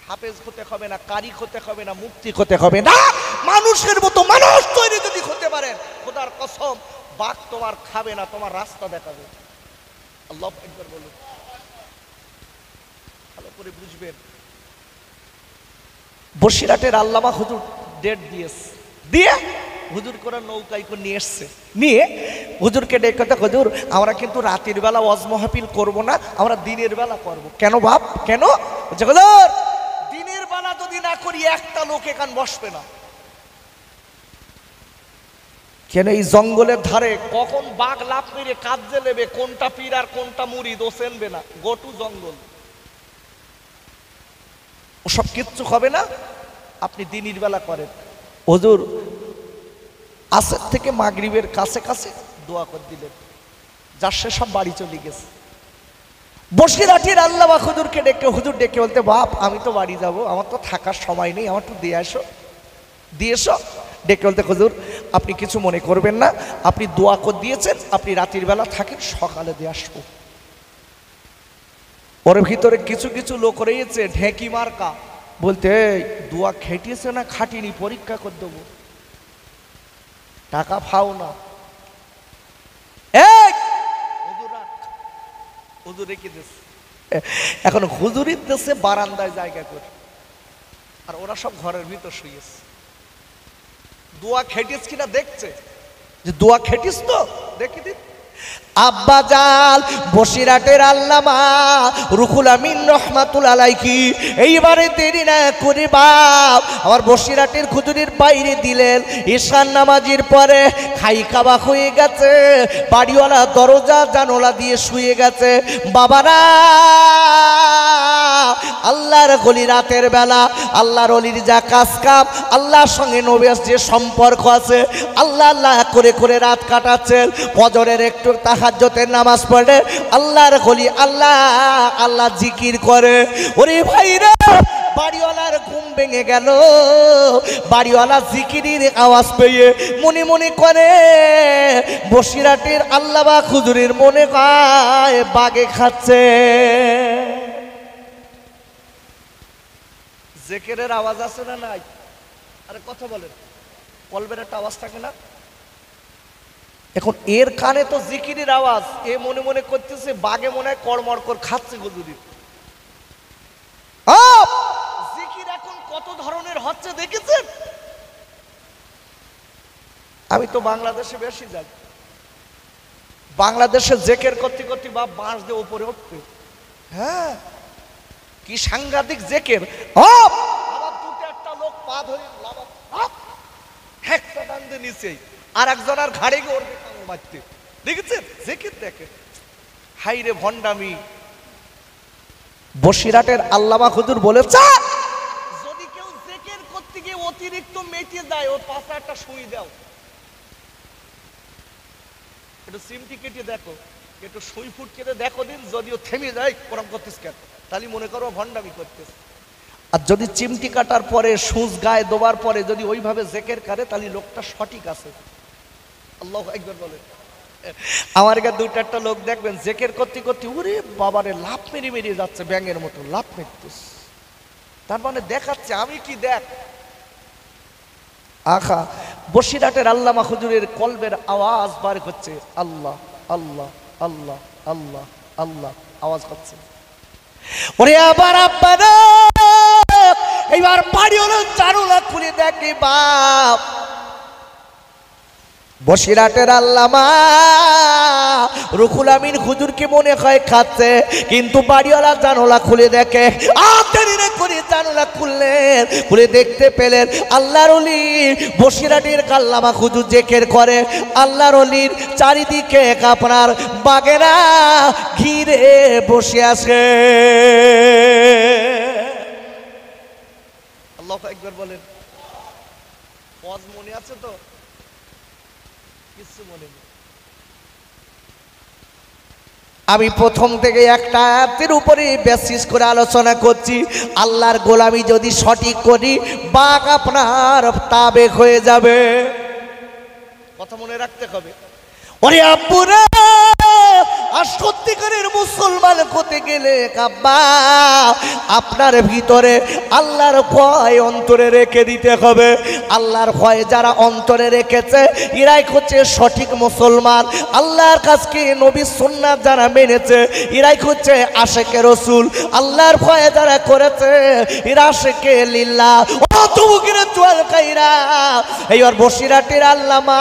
হাফেজ হতে হবে না, কারি হতে হবে না, মুক্তি হতে হবে না, মানুষের মতো মানুষ তৈরি যদি হতে পারেন, খোদার কসম বাঘ তোমার খাবে না, তোমার রাস্তা দেখাবে। আল্লাহু আকবার বলুন, ভালো করে বুঝবেন। বসিরহাটের আল্লামা হুজুর ডেট দিয়েছে, দিয়ে হুজুর করে নৌকায় করে নিয়ে এসছে, নিয়ে হুজুরকে ডেকে, হুজুর আমরা কিন্তু রাতের বেলা ওয়াজ মাহফিল করব না, আমরা দিনের বেলা করব। কেন বাপ কেন? হুজুর দিনের বেলা যদি না করি একটা লোক এখান বসবে না। কেন? এই জঙ্গলের ধারে কখন বাঘ লাফ মেরে কাজে নেবে, কোনটা পীর আর কোনটা মুরিদ ও চেনবে না, গোটু জঙ্গল, ওসব কিচ্ছু হবে না, আপনি দিনের বেলা করেন। হুজুর আসর থেকে মাগরিবের কাছে কাছে দোয়া করে দিলেন, যার সে সব বাড়ি চলে গেছে। বসিরহাটের আল্লামা হুজুরকে ডেকে, হুজুর ডেকে বলতে বাপ আমি তো বাড়ি যাব, আমার তো থাকার সময় নেই, আমার একটু দিয়ে আসো, দিয়ে এসো। ডেকে বলতে হুজুর আপনি কিছু মনে করবেন না, আপনি দোয়া করে দিয়েছেন, আপনি রাতের বেলা থাকেন, সকালে দিয়ে আসবো। ওর ভিতরে কিছু কিছু লোক রয়েছে ঢেঁকি মার্কা, বলতে দোয়া খেটিয়েছে না খাটিনি, পরীক্ষা করে দেবো, টাকা পাও না, হুজুর রেখে দিচ্ছে। এখন হুজুরির দেশে বারান্দায় জায়গা করে, আর ওরা সব ঘরের ভিতর শুয়েছে। দোয়া খেটিস কিনা দেখছে, যে দোয়া খেটিস তো দেখি দিন। আব্বা জাল বসিরহাটের আল্লামা রুহুল আমিন রহমাতুল্লাহ আলাইহি এইবারে দেরি না করে বাপ আমার বসিরহাটের খুজুরির বাইরে দিলেন। ঈশান নামাজের পরে খাই খাওয়া হয়ে গেছে, বাড়িওয়ালা দরজা জানোলা দিয়ে শুয়ে গেছে। বাবারা আল্লাহর গলি রাতের বেলা আল্লাহর অলির যা কাজ কাম, আল্লাহর সঙ্গে নবীর যে সম্পর্ক আছে, আল্লাহ আল্লাহ করে করে রাত কাটাচ্ছেন। ফজরের একটু তাহাজ্জুদের নামাজ পড়ে আল্লাহর গলি আল্লাহ আল্লাহ জিকির করে। ওরে ভাইরা বাড়িওয়ালার ঘুম ভেঙে গেল, বাড়িওয়ালা জিকিরের আওয়াজ পেয়ে মনে মনে করে বসিরহাটের আল্লামা হুজুরের মনে হয় বাগে খাচ্ছে। জিকিরের আওয়াজ আছে না নাই? আরে কথা বলেন, কলবের একটা আওয়াজ থাকে না? এখন এর কানে তো জিকিরের আওয়াজ, এ মনে মনে করতেছে বাগে মনে হয় কড়মড় করে খাচ্ছে হুজুরি। জিকির এখন কত ধরনের হচ্ছে দেখেছেন? আমি তো বাংলাদেশে বেশি যাই, বাংলাদেশে জেকের করতে করতে বা বাঁশ দিয়ে উপরে উঠবে, হ্যাঁ কি সাংঘাতিক জেকের। আবার দুটো একটা লোক পা ধরে একটা টান দিয়ে নিচে, আর একজন আর ঘাড়ে গিয়ে ওর মারতে, দেখেছেন জেকের? দেখেন হাই রে ভণ্ডামি। বসিরহাটের আল্লামা হুজুর বলেছে যদি কেউ জেকের করতে গিয়ে অতিরিক্ত মেটে যায়, ওর পাশে একটা সুই দাও, একটু সিমটি কেটে দেখো, একটু সুই ফুট কেটে দেখো দিন, যদিও থেমে যায় ওরম করতিস কেন, তাহলে মনে করো ভণ্ডামি করতেস। আর যদি চিমটি কাটার পরে সুচ গায়ে দেওয়ার পরে যদি ওইভাবে জেকের করে, তাহলে লোকটা সঠিক আছে। আল্লাহু আকবার বলে। আমার কাছে দুটো একটা লোক দেখবেন জেকের করতে করতে ওরে বাবারে লাফ মেরে মেরে যাচ্ছে, ব্যাঙের মতো লাফ মেরতেস, তার মানে দেখাচ্ছে আমি কি দেখ। আখা বসিরহাটের আল্লামা হুজুরের কলবের আওয়াজ বার করছে, আল্লাহ আল্লাহ আল্লাহ আল্লাহ আল্লাহ আওয়াজ করছে। ওরে আবার আপনারা এইবার এইবার বাড়িওয়ালা জানালা খুলে দেখে বাপ বসিরহাটের আল্লামা রুহুল আমিন হুজুরকে মনে হয় খাচ্ছে, কিন্তু বাড়িওয়ালা জানালা খুলে দেখে। দেরি করে জানালা খুললেন, খুলে দেখতে পেলেন আল্লাহর ওলি বসিরহাটের আল্লামা হুজুর জিকির করে। আল্লাহর ওলির চারিদিকে আপনার বাগেরা ঘিরে বসে আছে। আল্লাহু আকবার বলেন। ওয়াজ মনে আছে তো? কিছু মনে নেই। আমি প্রথম থেকে একটা আয়াতের উপরে বেসিস করে আলোচনা করছি। আল্লাহর গোলামি যদি সঠিক করি বাঘ আপনার তাবেক হয়ে যাবে। কথা মনে রাখতে হবে। ওরে আব্বুরা, আর সত্যিকারের মুসলমান হতে গেলে আব্বা আপনার ভিতরে আল্লাহর ভয় অন্তরে রেখে দিতে হবে। আল্লাহর ভয় যারা অন্তরে রেখেছে এরাই হচ্ছে সঠিক মুসলমান। আল্লাহর কাছে নবী সুন্নাত যারা মেনেছে এরাই হচ্ছে আশিকে রাসূল। আল্লাহর ভয় যারা করেছে এরা আশিকে লিল্লাহ। ও তুমুকিরা চুয়াল কাইরা এইবার বসিরহাটের আল্লামা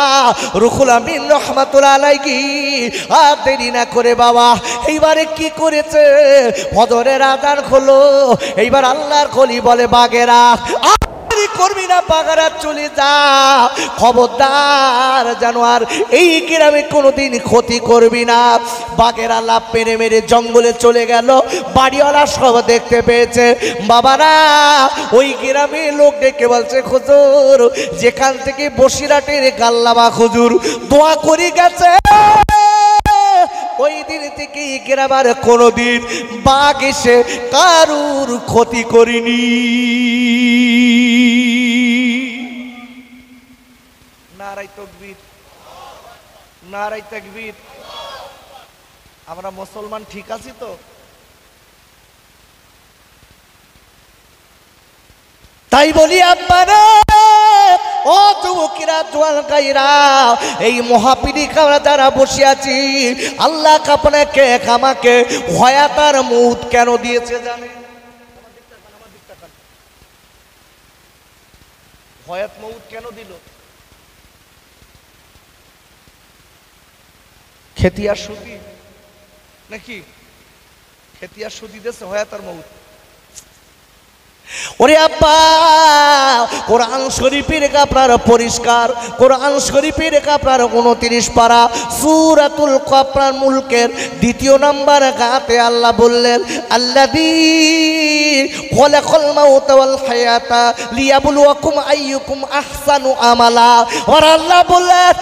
রুহুল আমিন রাহমাতুল্লাহ আলাইহি আর দেরি না করে বাবা এইবারে কি করেছে, ফজরের আযান হলো। এইবার আল্লাহর কলি বলে বাগেরা করবি না, বাগারা চলে যা, খবরদার জানোয়ার এই গ্রামে কোনোদিন ক্ষতি করবি না। বাঘেরা লাফ মেরে মেরে জঙ্গলে চলে গেল। বাড়িওয়ালা সব দেখতে পেয়েছে। বাবারা ওই গ্রামে লোক ডেকে বলছে হুজুর যেখান থেকে বসিরহাটের আল্লামা হুজুর দোয়া করে গেছে ওই দিন থেকে গ্রামের কোনোদিন বাঘ এসে কারুর ক্ষতি করিনি। নারায়ে তাকবীর, নারায়ে তাকবীর। আমরা মুসলমান ঠিক আছি তো? তাই বলি আব্বারা, ও যুবকেরা জোয়াল গাইরা, এই মহাপীড়িকা যারা বসে আছি আল্লাহ আপনাকে আমাকে হয়াতার মউত কেন দিয়েছে জানেন? হয়াত মউত কেন দিল? খেতিয়ার সুদি নাকি? খেতিয়ার সুদি দিয়েছে হয়াতার মউত। ওরে আব্বা কোরআন শরীফের আপনার পরিষ্কার, কোরআন শরীফের আপনার 29 পারা সূরাতুল আপনার মুলকের 2 নম্বর গাতে আল্লাহ বললেন আল্লাযী খালাকাল মাউতা ওয়াল হায়াতা লিয়াবলুয়াকুম আইয়ুকুম আহসানু আমালা। আর আল্লাহ বললেন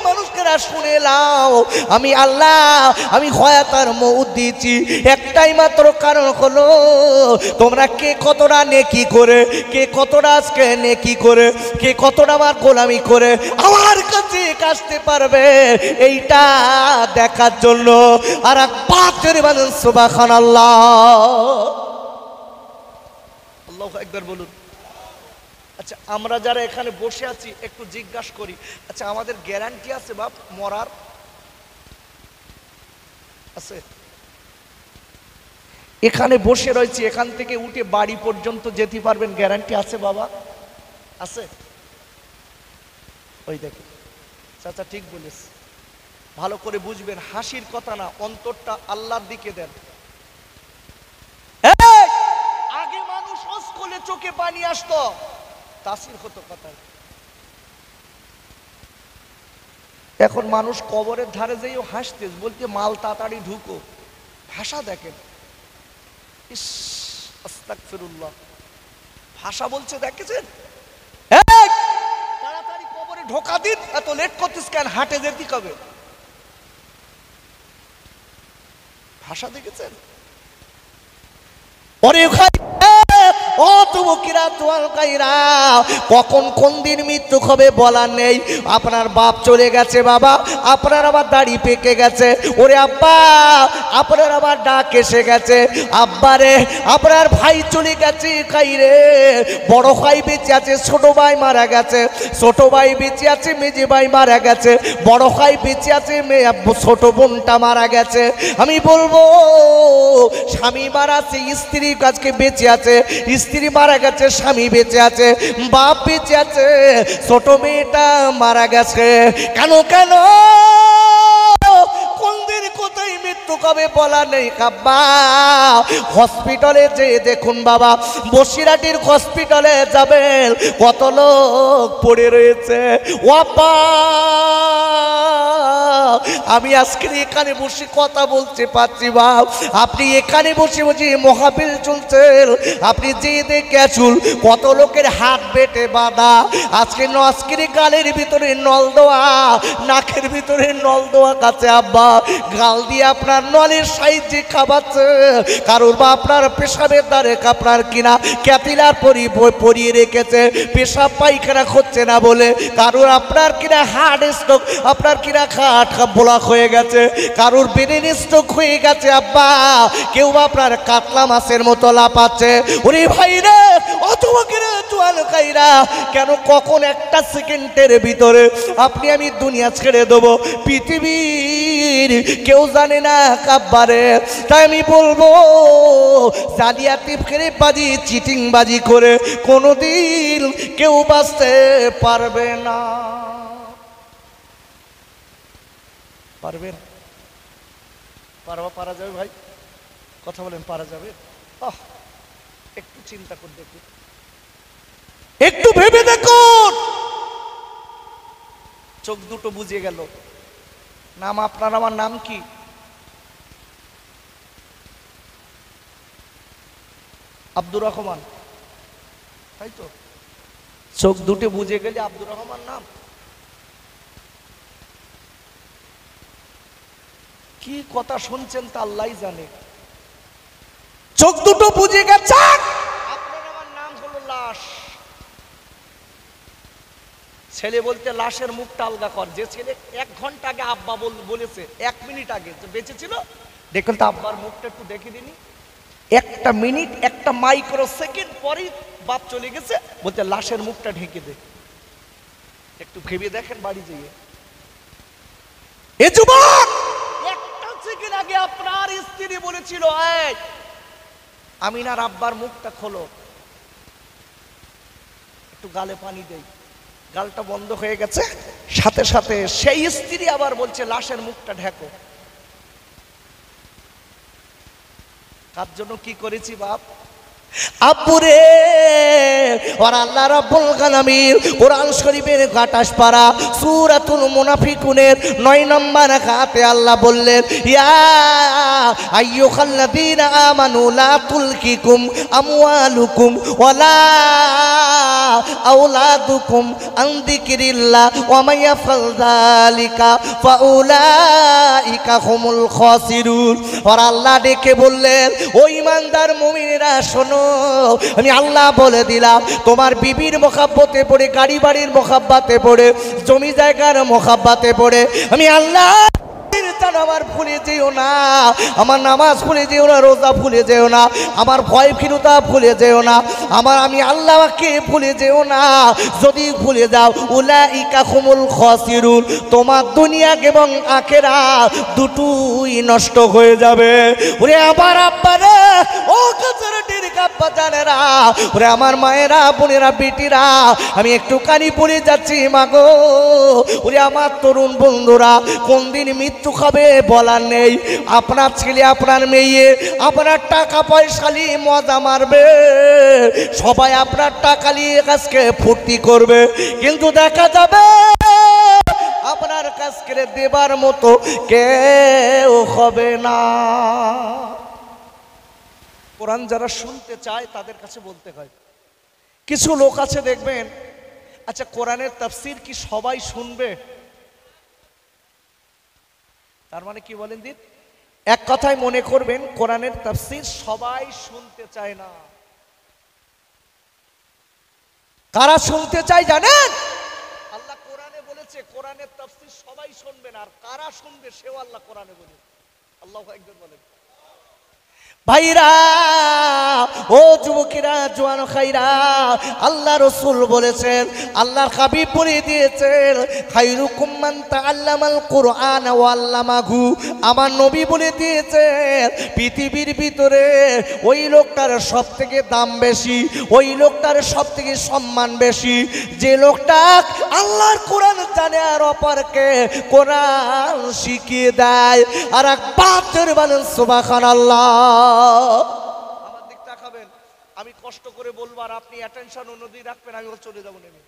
মানুষকেরা শুনে নাও, আমি আল্লাহ আমি হয়াতার মউত দিয়েছি একটাই মাত্র কারণ হলো তোমরা কে কতটা নেকি করে, কে কতটা আজকে নেকি করে, কে কতটা আমার গোলামি করে আমার কাছে আসতে পারবে এইটা দেখার জন্য। আর পাঁচের বলেন সুবহানাল্লাহ। আল্লাহু আকবার বলুন। আচ্ছা আমরা যারা এখানে বসে আছি একটু জিজ্ঞাসা করি, আচ্ছা আমাদের গ্যারান্টি আছে বাপ মরার? আছে? এখানে বসে রয়েছে, এখান থেকে উঠে বাড়ি পর্যন্ত যেতে পারবেন, গ্যারান্টি আছে বাবা? আছে? ওই দেখেন চাচা ঠিক বলেছ, ভালো করে বুঝবেন, হাসির কথা না, অন্তরটা আল্লাহর দিকে দেন। আগে মানুষ হজ করলে চোখে পানি আসতো, তাসির হতো কথায়। এখন মানুষ কবরের ধারে যেও হাসতে বলতে মাল তাড়াতাড়ি ঢুকো, ভাষা দেখেন, ইস আস্তাগফিরুল্লাহ, ভাষা বলছে দেখেছেন, তাড়াতাড়ি কবরে ঢোকা দিন, এত লেট করতিস কেন, হাঁটে যেতে কবে, ভাষা দেখেছেন? কখন কোন দিন মৃত্যু হবে বলার নেই। আপনার বাপ চলে গেছে বাবা, আপনার আবার দাড়ি পেকে গেছে, ওরে আব্বা আপনার আবার ডাক এসে গেছে, আব্বারে আপনার ভাই চলে গেছে কাইরে, বড় ভাই বেঁচে আছে, ছোট ভাই মারা গেছে, ছোট ভাই বেঁচে আছে, মেজে ভাই মারা গেছে, বড় ভাই বেঁচে আছে, ছোট বোনটা মারা গেছে। আমি বলবো স্বামী মারা আছে, স্ত্রী আজকে বেঁচে আছে, স্ত্রী মারা গেছে, স্বামী বেঁচে আছে, বাপ বেঁচে আছে, ছোট মেয়েটা মারা গেছে। কেন কেন কোন দিন কোথায় মৃত্যু কবে বলা নেই কাব্বা। হসপিটালে যে দেখুন বাবা, বসিরহাটের হসপিটালে যাবেন, কত লোক পড়ে রয়েছে। ওয়াপা আমি আজকে এখানে বসে কথা বলতে পারছি বাপ, আপনি এখানে বসে বসে মহাবিল চলছেন, আপনি যে দেখে চুল কত লোকের হাত বেটে বাঁধা, আজকে নস্কির গালের ভিতরে নল দেওয়া, নাকের ভিতরে নল দেওয়া কাছে আব্বা, গাল দিয়ে আপনার নলের সাইজে খাবাচ্ছে, কারোর বা আপনার পেশাবের দ্বারে আপনার কিনা ক্যাপিলার পরিয়ে রেখেছে, পেশাব পায়খানা হচ্ছে না বলে, কারোর আপনার কিনা হার্ট স্ট্রোক, আপনার কিনা খাট ব্লক হয়ে গেছে, কারোর ব্রেন স্ট্রোক হয়ে গেছে আব্বা, কেউ আপনার কাতলা মাছের মতো লাফাচ্ছে। ওরে ভাই রে, অথবা কিনা জোয়ান খাইরা, কেন কখন একটা সেকেন্ডের ভিতরে আপনি আমি দুনিয়া ছেড়ে দেবো, পৃথিবীর কেউ জানে না কাব্বারে। তাই আমি বলবো, জালিয়াতি ফেরেবাজি চিটিং বাজি করে কোনোদিন কেউ বাঁচতে পারবে না। পারবেন? পারা যাবে ভাই? কথা বলেন, পারা যাবে? একটু চিন্তা করে দেখুন, একটু ভেবে দেখুন। চোখ দুটো বুঝে গেল। নাম আপনার, আমার নাম কি? আব্দুর রহমান, তাই তো? চোখ দুটো বুঝে গেলে আব্দুর রহমান নাম। কি কথা শুনছেন তা আল্লাহই জানে। চোখ দুটো বুঝে গেছে, আপনার আমার নাম হলো লাশ। ছেলে বলতে লাশের মুখটা আলগা কর। যে ছেলে 1 ঘন্টা আগে আব্বা বলেছে, 1 মিনিট আগে বেঁচে ছিল, দেখুন তো আব্বার মুখটা একটু দেখে দিনি। 1 মিনিট 1 মাইক্রো সেকেন্ড পরেই বাপ চলে গেছে, বলতে লাশের মুখটা ঢেকে দে। একটু ভেবে দেখেন বাড়ি যেয়ে। এ যুবক, 1 সেকেন্ড আগে আপনার স্ত্রী বলেছিল, এই আমিনার আব্বার মুখটা খোলো, একটু গালে পানি দেই, গালটা বন্ধ হয়ে গেছে, সাথে সাথে সেই স্ত্রী আবার বলছে লাশের মুখটা ঢেকো। কার জন্য কি করেছি বাপ? আব্বুরে, আর আল্লাহ রাব্বুল আলামিন কোরআন শরীফের 28 পারা সূরাতুল মুনাফিকুনের 9 নম্বর আয়াতে আল্লাহ বললেন, ইয়া আইয়ুহাল্লাযীনা আমানু লা তুলকিকুম আমওয়ালুকুম ওয়ালা আওলাদুকুম আন যিকরিল্লাহ ওয়া মান ইয়াফআল যালিকা ফাউলাইকা হুমুল খাসিরুন। আর আল্লাহ ডেকে বললেন, ও ঈমানদার মুমিনেরা শোনো, আমি আল্লাহ বলে দিলাম, তোমার বিবির মোহাব্বতে পড়ে, গাড়ি বাড়ির মোহাব্বতে পড়ে, জমি জায়গার মোহাব্বতে পড়ে আমি আল্লাহ আমার ভুলে যেও না, আমার নামাজ ভুলে যেও না, রোজা ভুলে যেও না, আমার ভয় ভীরুতা ভুলে যেও না, আমি আল্লাহকে ভুলে যেও না। যদি ভুলে যাও, উলাইকা হুমুল খাসিরুন, তোমার দুনিয়া এবং আখিরাত দুটোই নষ্ট হয়ে যাবে। ওরে আমার আব্বারা, ও কাছারটির কাব্বা জানেরা, ওরে আমার মায়েরা, বোনেরা, বেটিরা, আমি একটুখানি বলে যাচ্ছি মাগো, ওরে আমার তরুণ বন্ধুরা, কোন দিন মৃত্যু খাবে বলার নেই। আপনার ছেলে, আপনার মেয়ে, আপনার টাকা পয়সা নিয়ে মজা মারবে, সবাই আপনার টাকা নিয়ে কাজকে ফুর্তি করবে, কিন্তু দেখা যাবে আপনার কাজ করে দেবার মতো কেউ হবে না। কোরআন যারা শুনতে চায় তাদের কাছে বলতে হয়। কিছু লোক আছে দেখবেন, আচ্ছা কোরআনের তাফসীর কি সবাই শুনবে? তার মানে কি বলেন দিন? এক কথায় মনে করবেন, কোরআনের তাফসীর সবাই শুনতে চায় না। কারা শুনতে চায় জানেন? আল্লাহ কোরআনে বলেছে কোরআনের তাফসীর সবাই শুনবে না, আর কারা শুনবে সেও আল্লাহ কোরআনে বলেছে। আল্লাহু আকবার বলেন। ভাইরা ও যুবকেরা জওয়ান খাইরা, আল্লাহ রসুল বলেছেন, আল্লাহর হাবিব বলে দিয়েছেন, খায়রুকুম মান তাআল্লামাল কুরআন ওয়া আল্লামাহু। আমার নবী বলে দিয়েছেন, পৃথিবীর ভিতরে ওই লোকটার সব থেকে দাম বেশি, ওই লোকটার সব থেকে সম্মান বেশি, যে লোকটা আল্লাহর কোরআন জানে আর অপরকে কোরআন শিখিয়ে দেয়। আর এক বাতের বলেন সুবহানাল্লাহ। আমার দিক তাকাবেন, আমি কষ্ট করে বলবো আর আপনি অ্যাটেনশন অন্যদিকে রাখবেন, আমি চলে যাবো নেমে।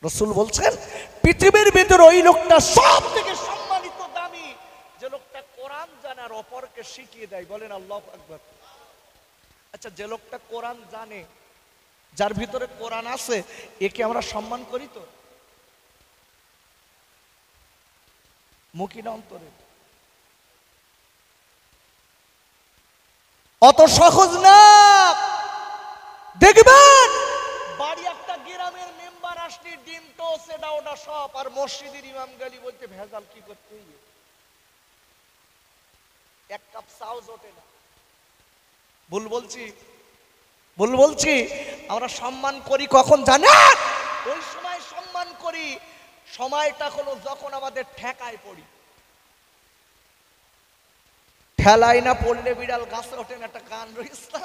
রাসূল বলছেন, পৃথিবীর ভিতরে ওই লোকটা সব থেকে সম্মানিত দামি, যে লোকটা কোরআন জানে আর অপরকে শিখিয়ে দেয়। বলেন আল্লাহু আকবার। আচ্ছা, যে লোকটা কোরআন জানে, যার ভিতরে কোরআন আছে, একে আমরা সম্মান করি তো? মুখী না অন্তরে? অত সহজ না। দেখবেন বাড়ি একটা গ্রামের মেম্বার আসলে ডিম টোস্ট এটা ওটা সব, আর মসজিদের ইমাম গালি বলতে ভেজাল কি করতে, এক কাপ চাও জোটে না। ভুল বলছি? ভুল বলছি? আমরা সম্মান করি কখন জানেন? ওই সময় সম্মান করি, সময়টা হলো যখন আমাদের ঠেকায় পড়ি। ঠেলাই না পড়লে বিড়াল গাছে ওঠে না, একটা গান রয়েছে না?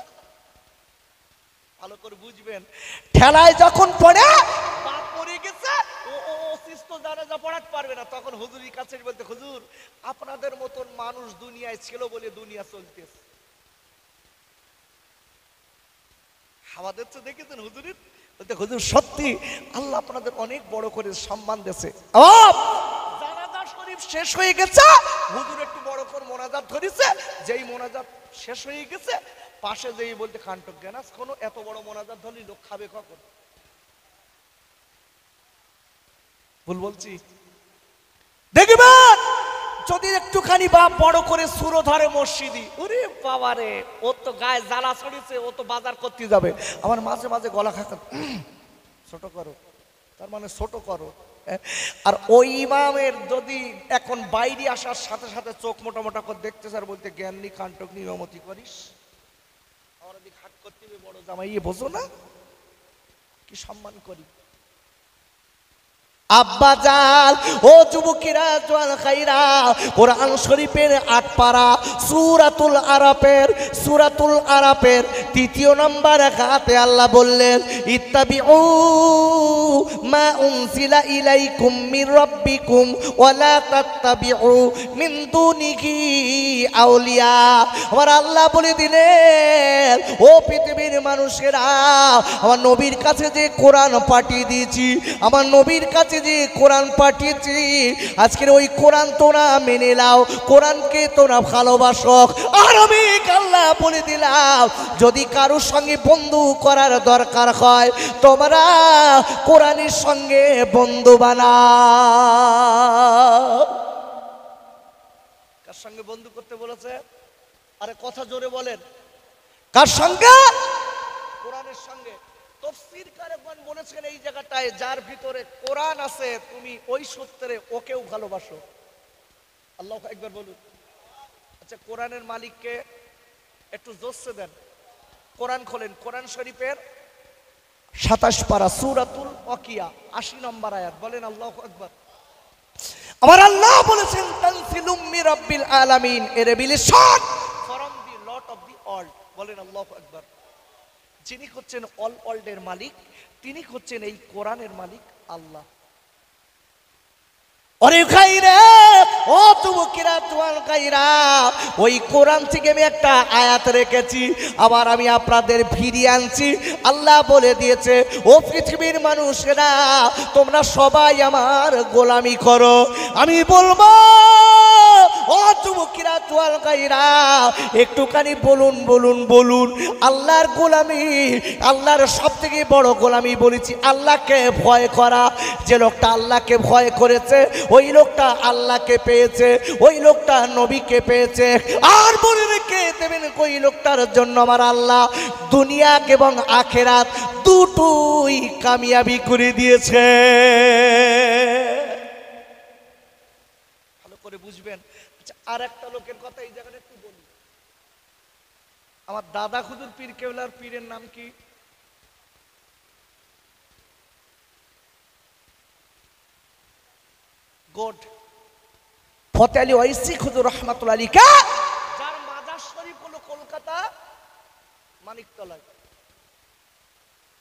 ভালো করে বুঝবেন। ঠেলায় যখন পড়ে, বাপ পড়ে গেছে, ও অসুস্থ জানাজা পড়াতে পারবে না, তখন হুজুরের কাছে বলতে, হুজুর আপনাদের মতন মানুষ দুনিয়ায় ছিল বলে দুনিয়া চলতেছে। হাওয়া দিচ্ছে দেখেছেন হুজুরের? বলতে, হুজুর সত্যি আল্লাহ আপনাদের অনেক বড় করে সম্মান দিয়েছে। জানাজা শরীফ শেষ হয়ে গেছে, হুজুর একটু বড় করে মোনাজাত ধরেছে, যেই মোনাজাত শেষ হয়ে গেছে, পাশে যেই বলতে, খান্টক জ্ঞানাস কোনো এত বড় মোনাজাত ধরলি লোক খাবে কখন? ভুল বলছি? দেখবেন যদি একটুখানি বা বড় করে সুরো ধরে মসজিদি, ওরে বাবা রে, ও তো গায়ে জ্বালা ছড়িয়েছে, ও তো বাজার করতে যাবে, আমার মাঝে মাঝে গলা খাকা, ছোট করো, তার মানে ছোট করো। আর ওই ইমামের যদি এখন বাইরে আসার সাথে সাথে চোখ মোটা মোটা করে দেখতে স্যার বলতে, জ্ঞান নি খান্টক নি ইমামতি করিস, আমার দিকে হাট করতে হবে বড় জামাই, বোঝো না কি সম্মান করি। আব্বা জান ও যুবকেরা জওয়ান খাইরা, কোরআন শরীফের 8 পারা সূরাতুল আরাফের 3 নম্বর আয়াতে আল্লাহ বললেন, ইত্তাবিউ মা উনজিলা ইলাইকুম মির রাব্বিকুম ওয়া লা তাত্তাবিউ মিন দুনিহি আউলিয়া। আমার আল্লাহ বলে দিলেন, ও পৃথিবীর মানুষেরা, আমার নবীর কাছে যে কোরআন পাঠিয়ে দিয়েছি, আমার নবীর কাছে যে কোরআন পাঠিয়েছি, আজকের ওই কোরআন তোরা মেনে নাও, কোরআনকে তোরা ভালোবাসো। আর আমি আল্লাহ বলে দিলাম, যদি কারোর সঙ্গে বন্ধু করার দরকার হয়, তোমরা কোরআনের সঙ্গে বন্ধু বানাও। কার সঙ্গে বন্ধু করতে বলেছে? আরে কথা জোরে বলেন, কার সঙ্গে? কোরআনের সঙ্গে। তাফসীরকারগণ বলেছেন এই জায়গাটায়, যার ভিতরে কোরআন আছে তুমি ওই সূত্রে ওকেও ভালোবাসো। আল্লাহু আকবার বলুন। আচ্ছা, কোরআনের মালিককে একটু জোরসে দেন, কোরআন খোলেন, কোরআন শরীফের 27 পারা সূরাতুল ওয়াকিয়া 80 নম্বর আয়াত, বলেন আল্লাহু আকবার। আমার আল্লাহ বলেছেন, তানজিলুম মির রাব্বিল আলামিন, a revelation from the Lord of the world, বলেন আল্লাহু আকবার। যিনি হচ্ছেন অল ওয়ার্ল্ডের মালিক, তিনি হচ্ছেন এই কোরআনের মালিক আল্লাহ। ওরে ভাইরা, ও যুবকেরা জওয়ান ভাইরা, ওই কোরআন থেকে আমি একটা আয়াত রেখেছি, আবার আমি আপনাদের ফিরিয়ে আনছি। আল্লাহ বলে দিয়েছে, ও পৃথিবীর মানুষেরা, তোমরা সবাই আমার গোলামি করো। আমি বলবো, ও যুবকেরা জওয়ান ভাইরা, একটুখানি বলুন বলুন বলুন, আল্লাহর গোলামি, আল্লাহর সব থেকে বড় গোলামি বলেছি আল্লাহকে ভয় করা। যে লোকটা আল্লাহকে ভয় করেছে, ওই লোকটা আল্লাহকে পেয়েছে, ওই লোকটা নবীকে পেয়েছে। আর বলে রেখে দেবেন, ওই লোকটার জন্য আমার আল্লাহ দুনিয়া এবং আখেরাত দুটোই কামিয়াবি করে দিয়েছে। ভালো করে বুঝবেন। আচ্ছা, আর একটা লোকের কথা এই জায়গাটা একটু বলি। আমার দাদা হুজুর পীর কেবলার পীরের নাম কি? গোড ফতে আলী ওয়াইসি হুজুর রহমাতুল্লাহ আলাইহি, যার মাজার শরীফ হলো কলকাতা মানিকতলায়।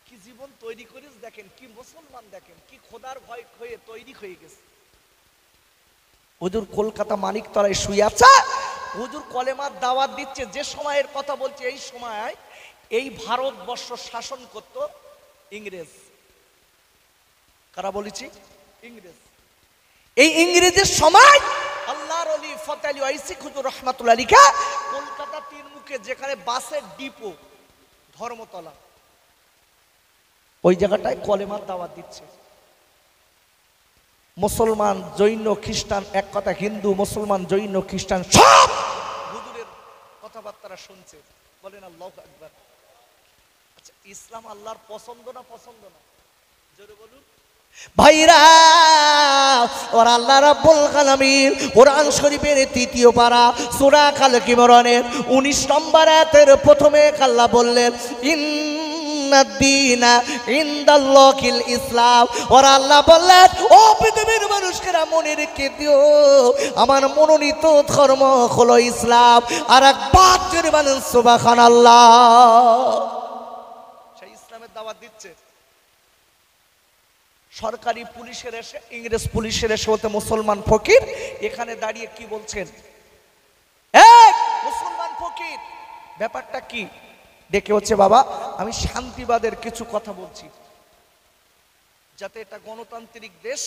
কি জীবন তৈরি করিস দেখেন, কি মুসলমান দেখেন, কি খোদার ভয় হয়ে তৈরি হয়ে গেছে। হুজুর কলকাতা মানিকতলায় শুয়ে আছে, হুজুর কলেমার দাওয়াত দিচ্ছে। যে সময়ের কথা বলছে, এই সময় এই ভারতবর্ষ শাসন করত ইংরেজ। কারা বলেছি? ইংরেজ। এই ইংরেজের সময় আল্লাহর ওলি ফতে আলী ওয়াইসি হুজুর রহমাতুল্লাহ আলাইহি কলকাতা তিন মুখে, যেখানে বাসের ডিপো ধর্মতলা, ওই জায়গাটায় কলেমার দাওয়াত দিচ্ছে। মুসলমান, জৈন, খ্রিস্টান, এক কথা হিন্দু, মুসলমান, জৈন, খ্রিস্টান সব হুজুরের কথাবার্তা শুনছে। বলেন আল্লাহু আকবার। আচ্ছা, ইসলাম আল্লাহর পছন্দ না পছন্দ না? জোরে বলুন ভাইরা। ওর আল্লাহ রাব্বুল আলামিন কোরআন শরীফের ৩য় পারা সূরা আল ইমরানের ১৯ নম্বর আয়াতের প্রথমে আল্লাহ বললেন, ইন্নাদ-দীনা ইনদাল্লাহিল ইসলাম। ওর আল্লাহ বললেন, ও পৃথিবীর মানুষেরা মনে রেখে দিও, আমার মনোনীত ধর্ম হলো ইসলাম। আর একবার জোরে বলেন সুবহানাল্লাহ। সেই ইসলামের দাওয়াত দিচ্ছে। সরকারি পুলিশের এসে, ইংরেজ পুলিশের এসে হতে মুসলমান ফকির এখানে দাঁড়িয়ে কি বলছেন? মুসলমান ফকির, ব্যাপারটা কি? ডেকে হচ্ছে, বাবা আমি শান্তিবাদের কিছু কথা বলছি, যাতে এটা গণতান্ত্রিক দেশ,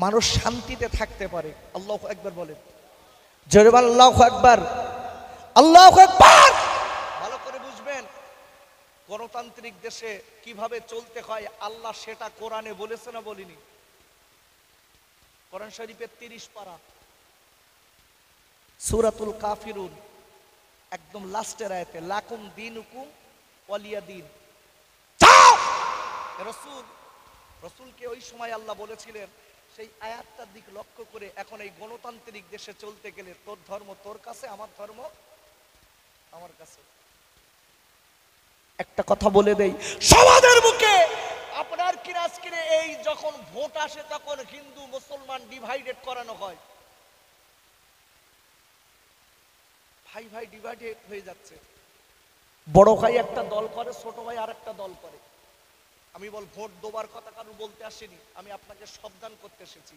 মানুষ শান্তিতে থাকতে পারে। আল্লাহু আকবার বলেন, জোরে বলেন আল্লাহু আকবার। আল্লাহু আকবার। ভালো করে বুঝবেন, গণতান্ত্রিক দেশে কিভাবে চলতে হয় আল্লাহ সেটা কোরআনে বলেছে না বলিনি? কোরআন শরীফের ৩০ পারা সূরাতুল কাফিরুন একদম লাস্টের আয়াতে, লাকুম দীনুকুম ওয়ালিয়া দীন। রসুলকে ওই সময় আল্লাহ বলেছিলেন, সেই আয়াতটার দিক লক্ষ্য করে এখন এই গণতান্ত্রিক দেশে চলতে গেলে তোর ধর্ম তোর কাছে, আমার ধর্ম আমার কাছে। একটা কথা বলে দেই, সমাজের মুখে আপনার কিরাজকিরে এই যখন ভোট আসে তখন হিন্দু মুসলমান ডিভাইডেড করানো হয়। ভাই ভাই ডিভাইডেড হয়ে যাচ্ছে। বড় ভাই একটা দল করে, ছোট ভাই আর একটা দল করে। আমি বল ভোট দেবার কথা কারণ বলতে আসিনি, আমি আপনাকে সাবধান করতে এসেছি।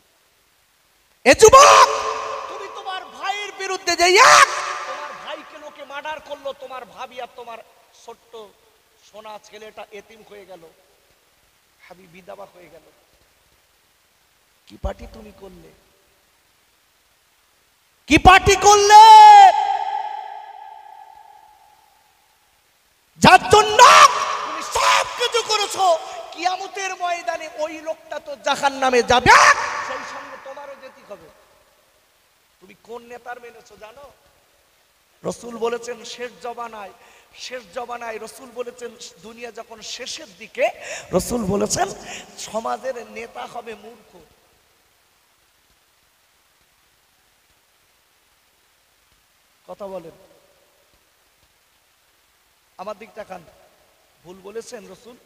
এ যুবক, তুমি তোমার ভাইয়ের বিরুদ্ধে যাইয়া তোমার ভাইকে লোকে মার্ডার করলো, তোমার ভাবি আর তোমার ছোট্ট সোনা ছেলেটা এতিম হয়ে গেল, ভাবি বিধবা হয়ে গেল। কি পার্টি তুমি করলে? কি পার্টি করলে? যার জন্য তুমি সব কিছু করেছো, কিয়ামতের ময়দানে ওই লোকটা তো জাহান্নামে যাবে, সেই সঙ্গে তোমারও যেতে হবে। তুমি কোন নেতার মেনেছো জানো? রসুল বলেছেন শেষ জমানায় রসুল বলেছেন দুনিয়া যখন শেষের দিকে, রসুল বলেছেন সমাজের নেতা হবে মূর্খ। কথা বলেন, আমার দিক তাকান। ভুল বলেছেন রসুল?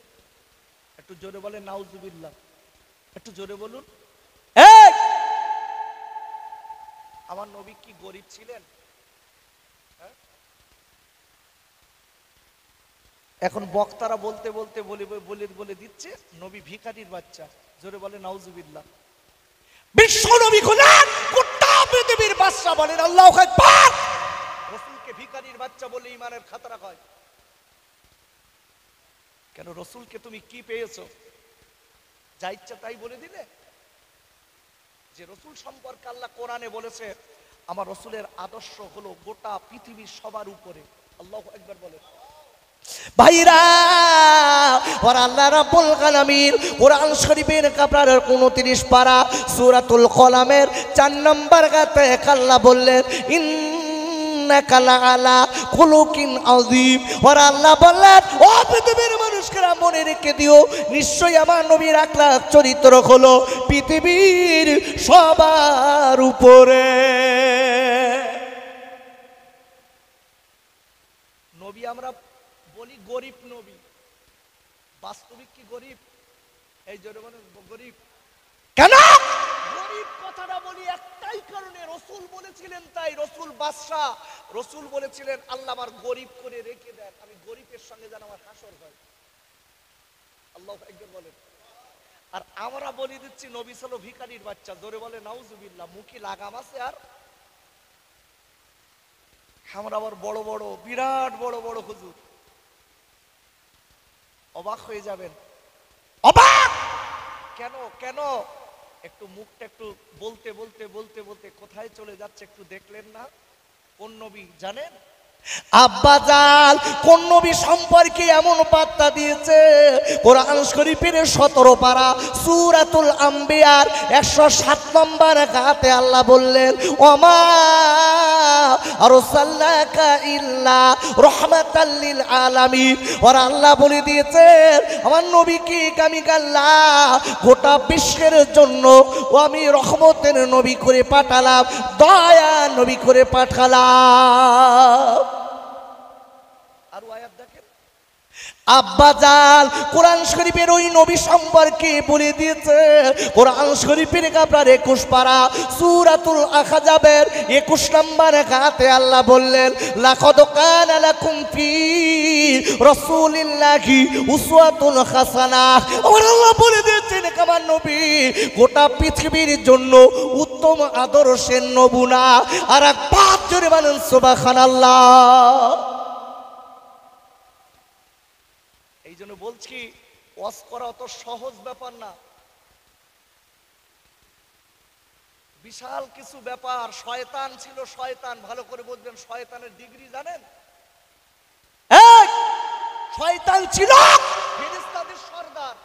একটু জোরে বলেন নাউজুবিল্লাহ, একটু জোরে বলুন। আমার নবী কি গরিব ছিলেন? এখন বক্তারা বলতে বলতে বলে দিচ্ছে নবী ভিখারির বাচ্চা। জোরে বলে নাউজুবিল্লাহ। বিশ্ব নবী হলেন গোটা পৃথিবীর বাদশা। বলেন আল্লাহু আকবার। রসুলকে ভিখারির বাচ্চা বলে ঈমানের খাতরা হয় কেন? রসুলকে তুমি কি পেয়েছো? যা ইচ্ছা তাই বলে দিলে? যে রসুল সম্পর্কে আল্লাহ কোরআনে বলেছে আমার রসুলের আদর্শ হলো গোটা পৃথিবীর সবার উপরে। আল্লাহু আকবার বলে। ভাইরা, ওর আল্লাহ রাব্বুল আলামিন কোরআন শরীফের আপনার 29 পারা সূরাতুল কলামের 4 নম্বর আয়াতে আল্লাহ বললেন ইন্নাকা লাআলা খুলুকিন আযীম। ওর আল্লাহ বললেন ও পৃথিবীর মানুষরা মনে রেখে দিও, নিশ্চয়ই আমার নবীর আখলাক চরিত্র হলো পৃথিবীর সবার উপরে। নবী আমরা বলি গরিব নবী, বাস্তবিক কি গরিব? এই জন্য মানে গরিব কেন? গরিব কথাটা বলি একটাই কারণে, রসুল বলেছিলেন তাই। রসুল বাদশাহ, রসুল বলেছিলেন আল্লাহ আমার গরিব করে রেখে দেন, আমি গরিবের সঙ্গে যেন আমার হাসর হয়। আল্লাহু আকবার বলেন। আর আমরা বলি দিচ্ছি নবী ছিল ভিখারির বাচ্চা, জোরে বলে নাউজুবিল্লাহ। মুখি লাগাম আছে আর আমরা আবার বড় বড় বিরাট বড় বড় হুজুর। অবাক হয়ে যাবেন, অবাক কেন কেন? একটু মুখটা একটু বলতে বলতে বলতে বলতে কোথায় চলে যাচ্ছে একটু দেখলেন না? কোন নবী জানেন? আব্বাজান কোন নবী সম্পর্কে এমন বার্তা দিয়েছে? কোরআন শরীফের 17 পারা সূরাতুল আম্বিয়ার 107 নম্বর আয়াতে আল্লাহ বললেন, ওমা আরসালনাকা ইল্লা রাহমাতাল লিল আলামিন। আর আল্লাহ বলে দিয়েছেন আমার নবীকে আমি আল্লাহ গোটা বিশ্বের জন্য ও আমি রহমতের নবী করে পাঠালাম, দয়া নবী করে পাঠালাম। আর আয়াত দেখেন, আব্বাজান কোরআন শরীফের ওই নবী সম্পর্কে বলে দিয়েছে। কোরআন শরীফের আপনার 21 পারা সূরাতুল আহজাবের 21 নম্বর আয়াতে আল্লাহ বললেন, লাকাদ কানা লাকুম ফি রাসূলিল্লাহি উসওয়াতুন হাসানাহ। আমার আল্লাহ বলে দিয়েছেন আমার নবী গোটা পৃথিবীর জন্য উত্তম আদর্শের নমুনা। আর এক পাঁচ জোরে বলেন সুবহানাল্লাহ। এই জন্য বলছি ওয়াজ করা অত সহজ ব্যাপার না, বিশাল কিছু ব্যাপার। শয়তান ছিল, শয়তান ভালো করে বুঝবেন। শয়তানের ডিগ্রি জানেন? শয়তান ছিল ফেরেশতাদের সর্দার।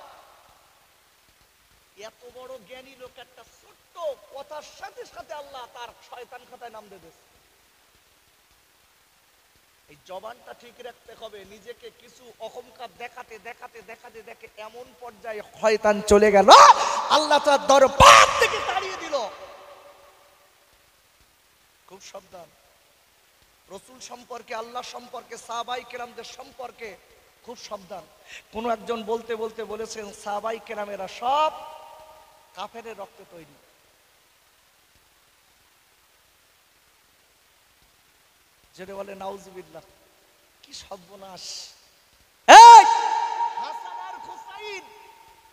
এত বড় জ্ঞানী লোক একটা ছোট্ট কথার সাথে সাথে আল্লাহ তার শয়তান খাতায় নাম দিয়ে দিয়েছে। এই জবানটা ঠিক রাখতে হবে। নিজেকে কিছু অহংকার দেখাতে দেখাতে দেখাতে দেখে এমন পর্যায়ে শয়তান চলে গেল, আল্লাহ তার দরবার থেকে তাড়িয়ে দিল। খুব সাবধান। রসুল সম্পর্কে, আল্লাহ সম্পর্কে, সাহাবায়ে কেরামদের সম্পর্কে খুব সাবধান। কোন একজন বলতে বলতে বলেছেন সাহাবায়ে কেরামেরা সব কাফেরের রক্তে তৈরি। যেটা বলে নাউজুবিল্লাহ। কি সর্বনাশ! হাসান আর হুসাইন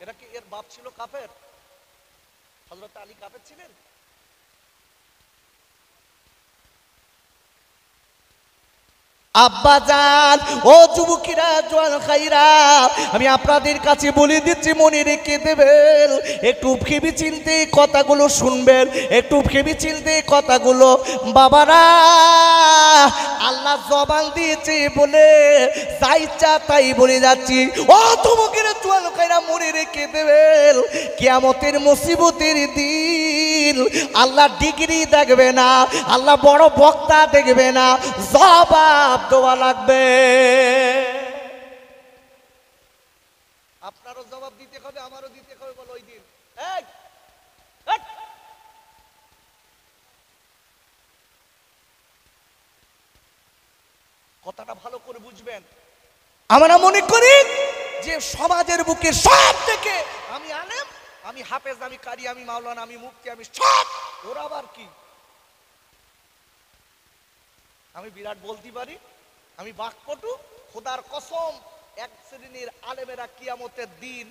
এরা কি এর বাপ ছিল কাফের? হযরত আলী কাফের ছিলেন? আব্বাজান ও যুবকেরা, জওয়ান খাইরা, আমি আপনাদের কাছে বলে দিচ্ছি মনে রেখে দেবেন, একটু ভেবে চিন্তে কথাগুলো শুনবেন, একটু ভেবে চিন্তে কথাগুলো। বাবারা, আল্লাহ জবান দিয়েছে বলে যাই চা তাই বলে যাচ্ছি। ও যুবকেরা, জওয়ান খাইরা, মনে রেখে দেবেন কিয়ামতের মুসিবতের দিন আল্লাহ ডিগ্রি দেখবে না, আল্লাহ বড় বক্তা দেখবে না, জবাব দেওয়া লাগবে। আপনারও জবাব দিতে হবে, আমারও দিতে হবে। বলো ওই দিন কথাটা ভালো করে বুঝবেন। আমরা মনে করি যে সমাজের বুকে সব থেকে আমি আলেম, আমি হাফেজ, আমি কারি, আমি মাওলানা, আমি মুফতি, আমি সব। ওরা আবার কি? আমি বিরাট বলতে পারি, আমি বাকপটু। খোদার কসম, এক শ্রেণীর আলেমেরা কিয়ামতের দিন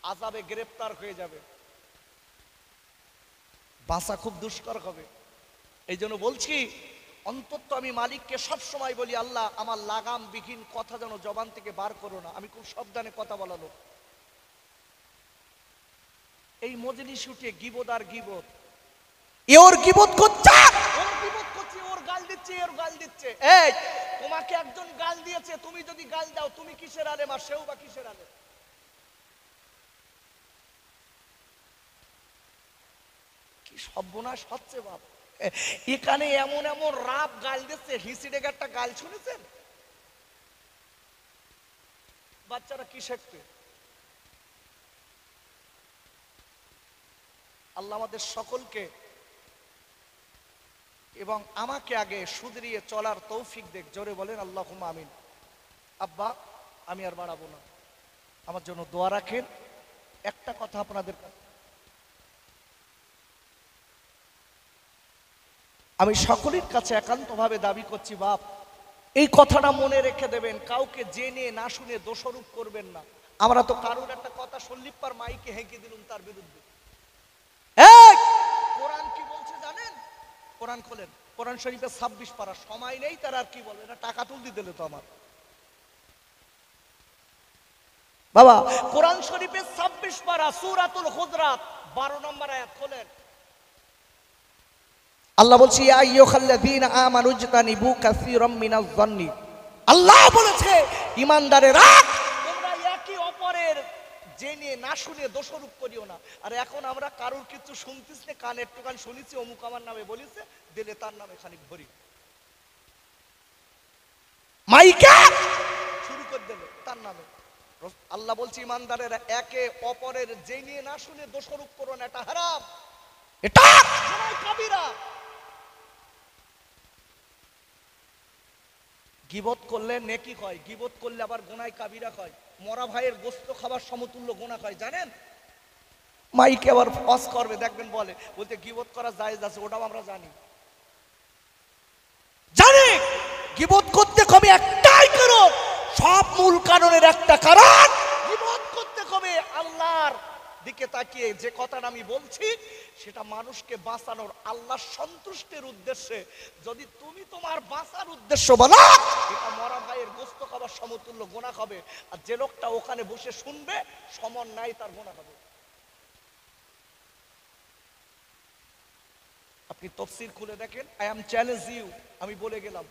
আযাবে গ্রেফতার হয়ে যাবে, বাঁচা খুব দুষ্কর হবে। এই জন্য বলছি, অন্তত আমি মালিককে সব সময় বলি, আল্লাহ আমার লাগাম বিহীন কথা যেন জবান থেকে বার করো না। আমি খুব সাবধানে কথা বলালো। এই মজলিস উঠে গীবত আর গীবত, ওর গীবত করছে, ওর গীবত করছে, ওর গাল দিচ্ছে, ওর গাল দিচ্ছে। এই তোমাকে একজন গাল দিয়েছে, তুমি যদি গাল দাও তুমি কিসের আলেম আর সেও বা কিসের আলেম? কি সর্বনাশ হচ্ছে বাপ! এখানে এমন এমন রাব গাল দিচ্ছে, হিসিডেকে একটা গাল শুনেছেন? বাচ্চারা কি শিখবে? আল্লাহ আমাদের সকলকে এবং আমাকে আগে শুধরিয়ে চলার তৌফিক দেখ। জোরে বলেন আল্লাহুম্মা আমিন। আব্বা আমি আর বাড়াবো না, আমার জন্য দোয়া রাখেন। একটা কথা আপনাদের কাছে আমি সকলের কাছে একান্তভাবে দাবি করছি, বাপ এই কথাটা মনে রেখে দেবেন, কাউকে জেনে না শুনে দোষারোপ করবেন না। আমরা তো কারোর একটা কথা সল্লিপার মাইকে হেঁকে দিলুম তার বিরুদ্ধে। কোরআন কি বলছে জানেন? কোরআন খোলেন, কোরআন শরীফে 26 পারা, সময় নেই তার আর কি বলে, এটা টাকা তুলতে দিলে তো আমার বাবা। কোরআন শরীফে 26 পারা, সূরাতুল হুজরাত 12 নম্বর আয়াত খোলেন। আল্লাহ বলছে ইয়া আইয়ুহাল্লাযীনা আমানু ইজতানিবু কাসীরাম মিনাজ যান্নি। আল্লাহ বলেছে ঈমানদারেরা তোমরা একে অপরের জেনে না শুনে দোষারোপ করিও না। আর এখন আমরা কারোর কিছু শুনতিস না, কানে একটু গান শুনেছি, অমুক আমার নামে বলেছে, দিলে তার নামে খানিক ভরি মাইকা শুরু করে দিলে তার নামে। আল্লাহ বলছে ঈমানদারেরা একে অপরের জেনে না শুনে দোষারোপ করো না, এটা হারাম, এটা গুনাহ কাবীরা। গীবত করলে নেকি হয়, গীবত করলে আবার গুনাহ কাবীরা হয়। মরা ভাইয়ের গোশত খাবার সমতুল্য গুনাহ হয় জানেন? মাইকে আবার ফস করবে দেখবেন, বলতে গীবত করা জায়েজ আছে, ওটাও আমরা জানি। গীবত করতে কবে একটাই কারণ, সব মূল কারণের একটা কারণ, গীবত করতে কবে আল্লাহর দিকে তাকিয়ে যে কথাটা আমি বলছি সেটা মানুষকে বাঁচানোর, আল্লাহর সন্তুষ্টির উদ্দেশ্যে। যদি তুমি তোমার বাঁচার উদ্দেশ্য বলো, এটা মরা ভাইয়ের গোশত খাবার সমতুল্য গুনাহ হবে। আর যে লোকটা ওখানে বসে শুনবে সমন নাই, তার গুনাহ হবে। আপনি তাফসীর খুলে দেখেন, আই এম চ্যালেঞ্জ ইউ, আমি বলে গেলাম।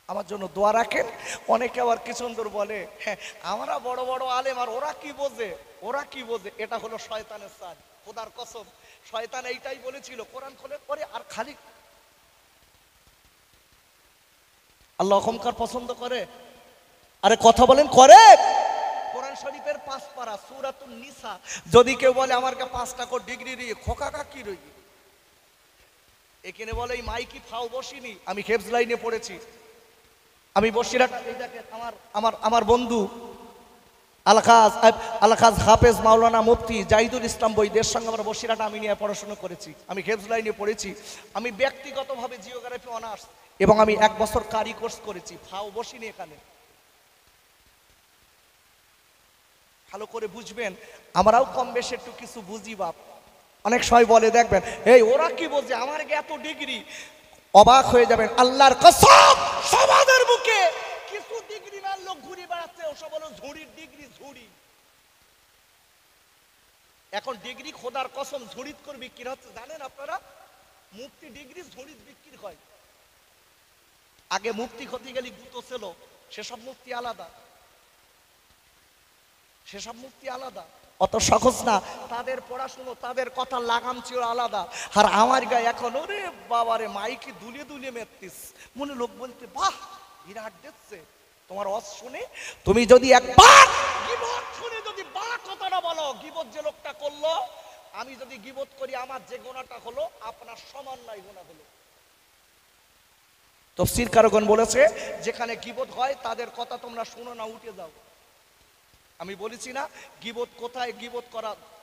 আমার জন্য দোয়া রাখেন। অনেকে আবার কিছু সুন্দর বলে, হ্যাঁ আমরা বড় বড় আলেম আর ওরা কি বোঝে, ওরা কি বোঝে। এটা হলো শয়তানের সাজ। খোদার কসম শয়তান এইটাই বলেছিল, কোরআন খোলে পরে আর খালি আল্লাহ অহংকার পছন্দ করে। আরে কথা বলেন করে। কোরআন শরীফের 5 পারা সূরাতুন নিসা, যদি কেউ বলে আমার কাছে 5 টাকা ডিগ্রি দিয়ে খোকা কি রই, এখানে বলে এই মাইকি ফাও বসিনি, আমি হেফজ লাইনে পড়েছি। আমি বসিরহাট, এই দেখেন আমার বন্ধু আলখাজ হাফেজ মাওলানা মুফতি জাহিদুল ইসলাম বৈদের সঙ্গে আমরা বসিরহাট আমি নিয়ে পড়াশোনা করেছি। আমি হেফজ লাইনে পড়েছি। আমি ব্যক্তিগতভাবে জিওগ্রাফি অনার্স এবং আমি 1 বছর কারি কোর্স করেছি। ফাও বসিনি এখানে। ভালো করে বুঝবেন, আমরাও কম বেশি একটু কিছু বুঝি বাপ। অনেক সময় বলে দেখবেন, এই ওরা কি বোঝে, আমার এত ডিগ্রি, অবাক হয়ে যাবেন। আল্লাহর কসম সমাজের বুকে কিছু ডিগ্রি না লোক ঘুরে বেড়াচ্ছে, ওসব হলো ঝুড়ির ডিগ্রি, ঝুড়ি। এখন ডিগ্রি খোদার কসম ঝুড়িত করে বিক্রি হচ্ছে জানেন আপনারা? মুফতি ডিগ্রি ঝুড়িত বিক্রি হয়। আগে মুফতি হতে গেলে গুতো ছিল, সেসব মুফতি আলাদা, সেসব মুফতি আলাদা, অত সহজ না। তাদের পড়াশুনো, তাদের কথা লাগাম ছিল আলাদা। আর আমার গায়ে এখন ওরে বাবারে মাইকে দুলিয়ে দুলিয়ে মেরতিস, মনে লোক বলতে বাহ বিরাট দেখছে তোমার অস শুনে। তুমি যদি একবার গীবত শুনে যদি বা কথাটা বলো, গীবত যে লোকটা করলো, আমি যদি গীবত করি আমার যে গুনাহটা হলো আপনার সমান নাই গুনাহ হলো। তাফসীর কারগণ বলেছে যেখানে গীবত হয় তাদের কথা তোমরা শুনো না, উঠে যাও। আমি বলেছি না গীবত কোথায়, গীবত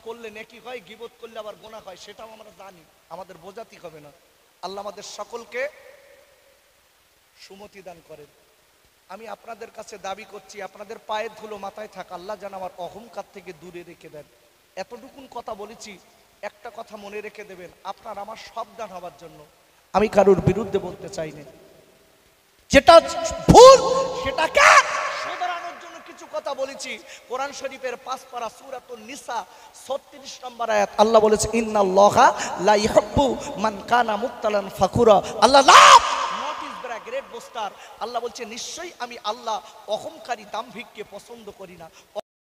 করলে নেকি হয়, গীবত করলে আবার গুনাহ হয়, সেটাও আমরা জানি, আমাদের বোঝাতে হবে না। আল্লাহ আমাদের সকলকে সুমতি দান করেন। আমি আপনাদের কাছে দাবি করছি, আপনাদের পায়ের ধুলো মাথায় থাক, আল্লাহ যেন আমার অহংকার থেকে দূরে রেখে দেন। এতটুকুন কথা বলেছি, একটা কথা মনে রেখে দেবেন, আপনার আমার সাবধান হবার জন্য। আমি কারোর বিরুদ্ধে বলতে চাই না, যেটা ভুল সেটাকে শুধরানোর জন্য কিছু কথা বলেছি। কোরআন শরীফের 5 পারা সূরাতুন নিসা 36 নম্বর আয়াত, আল্লাহ বলেছে ইন্নাল্লাহা লা ইউহিব্বু মান কানা মুক্তালান ফাকুরা। Allah love not is the great boaster. Allah বলছে নিশ্চয়ই আমি আল্লাহ অহংকারী দাম্ভিককে পছন্দ করি না।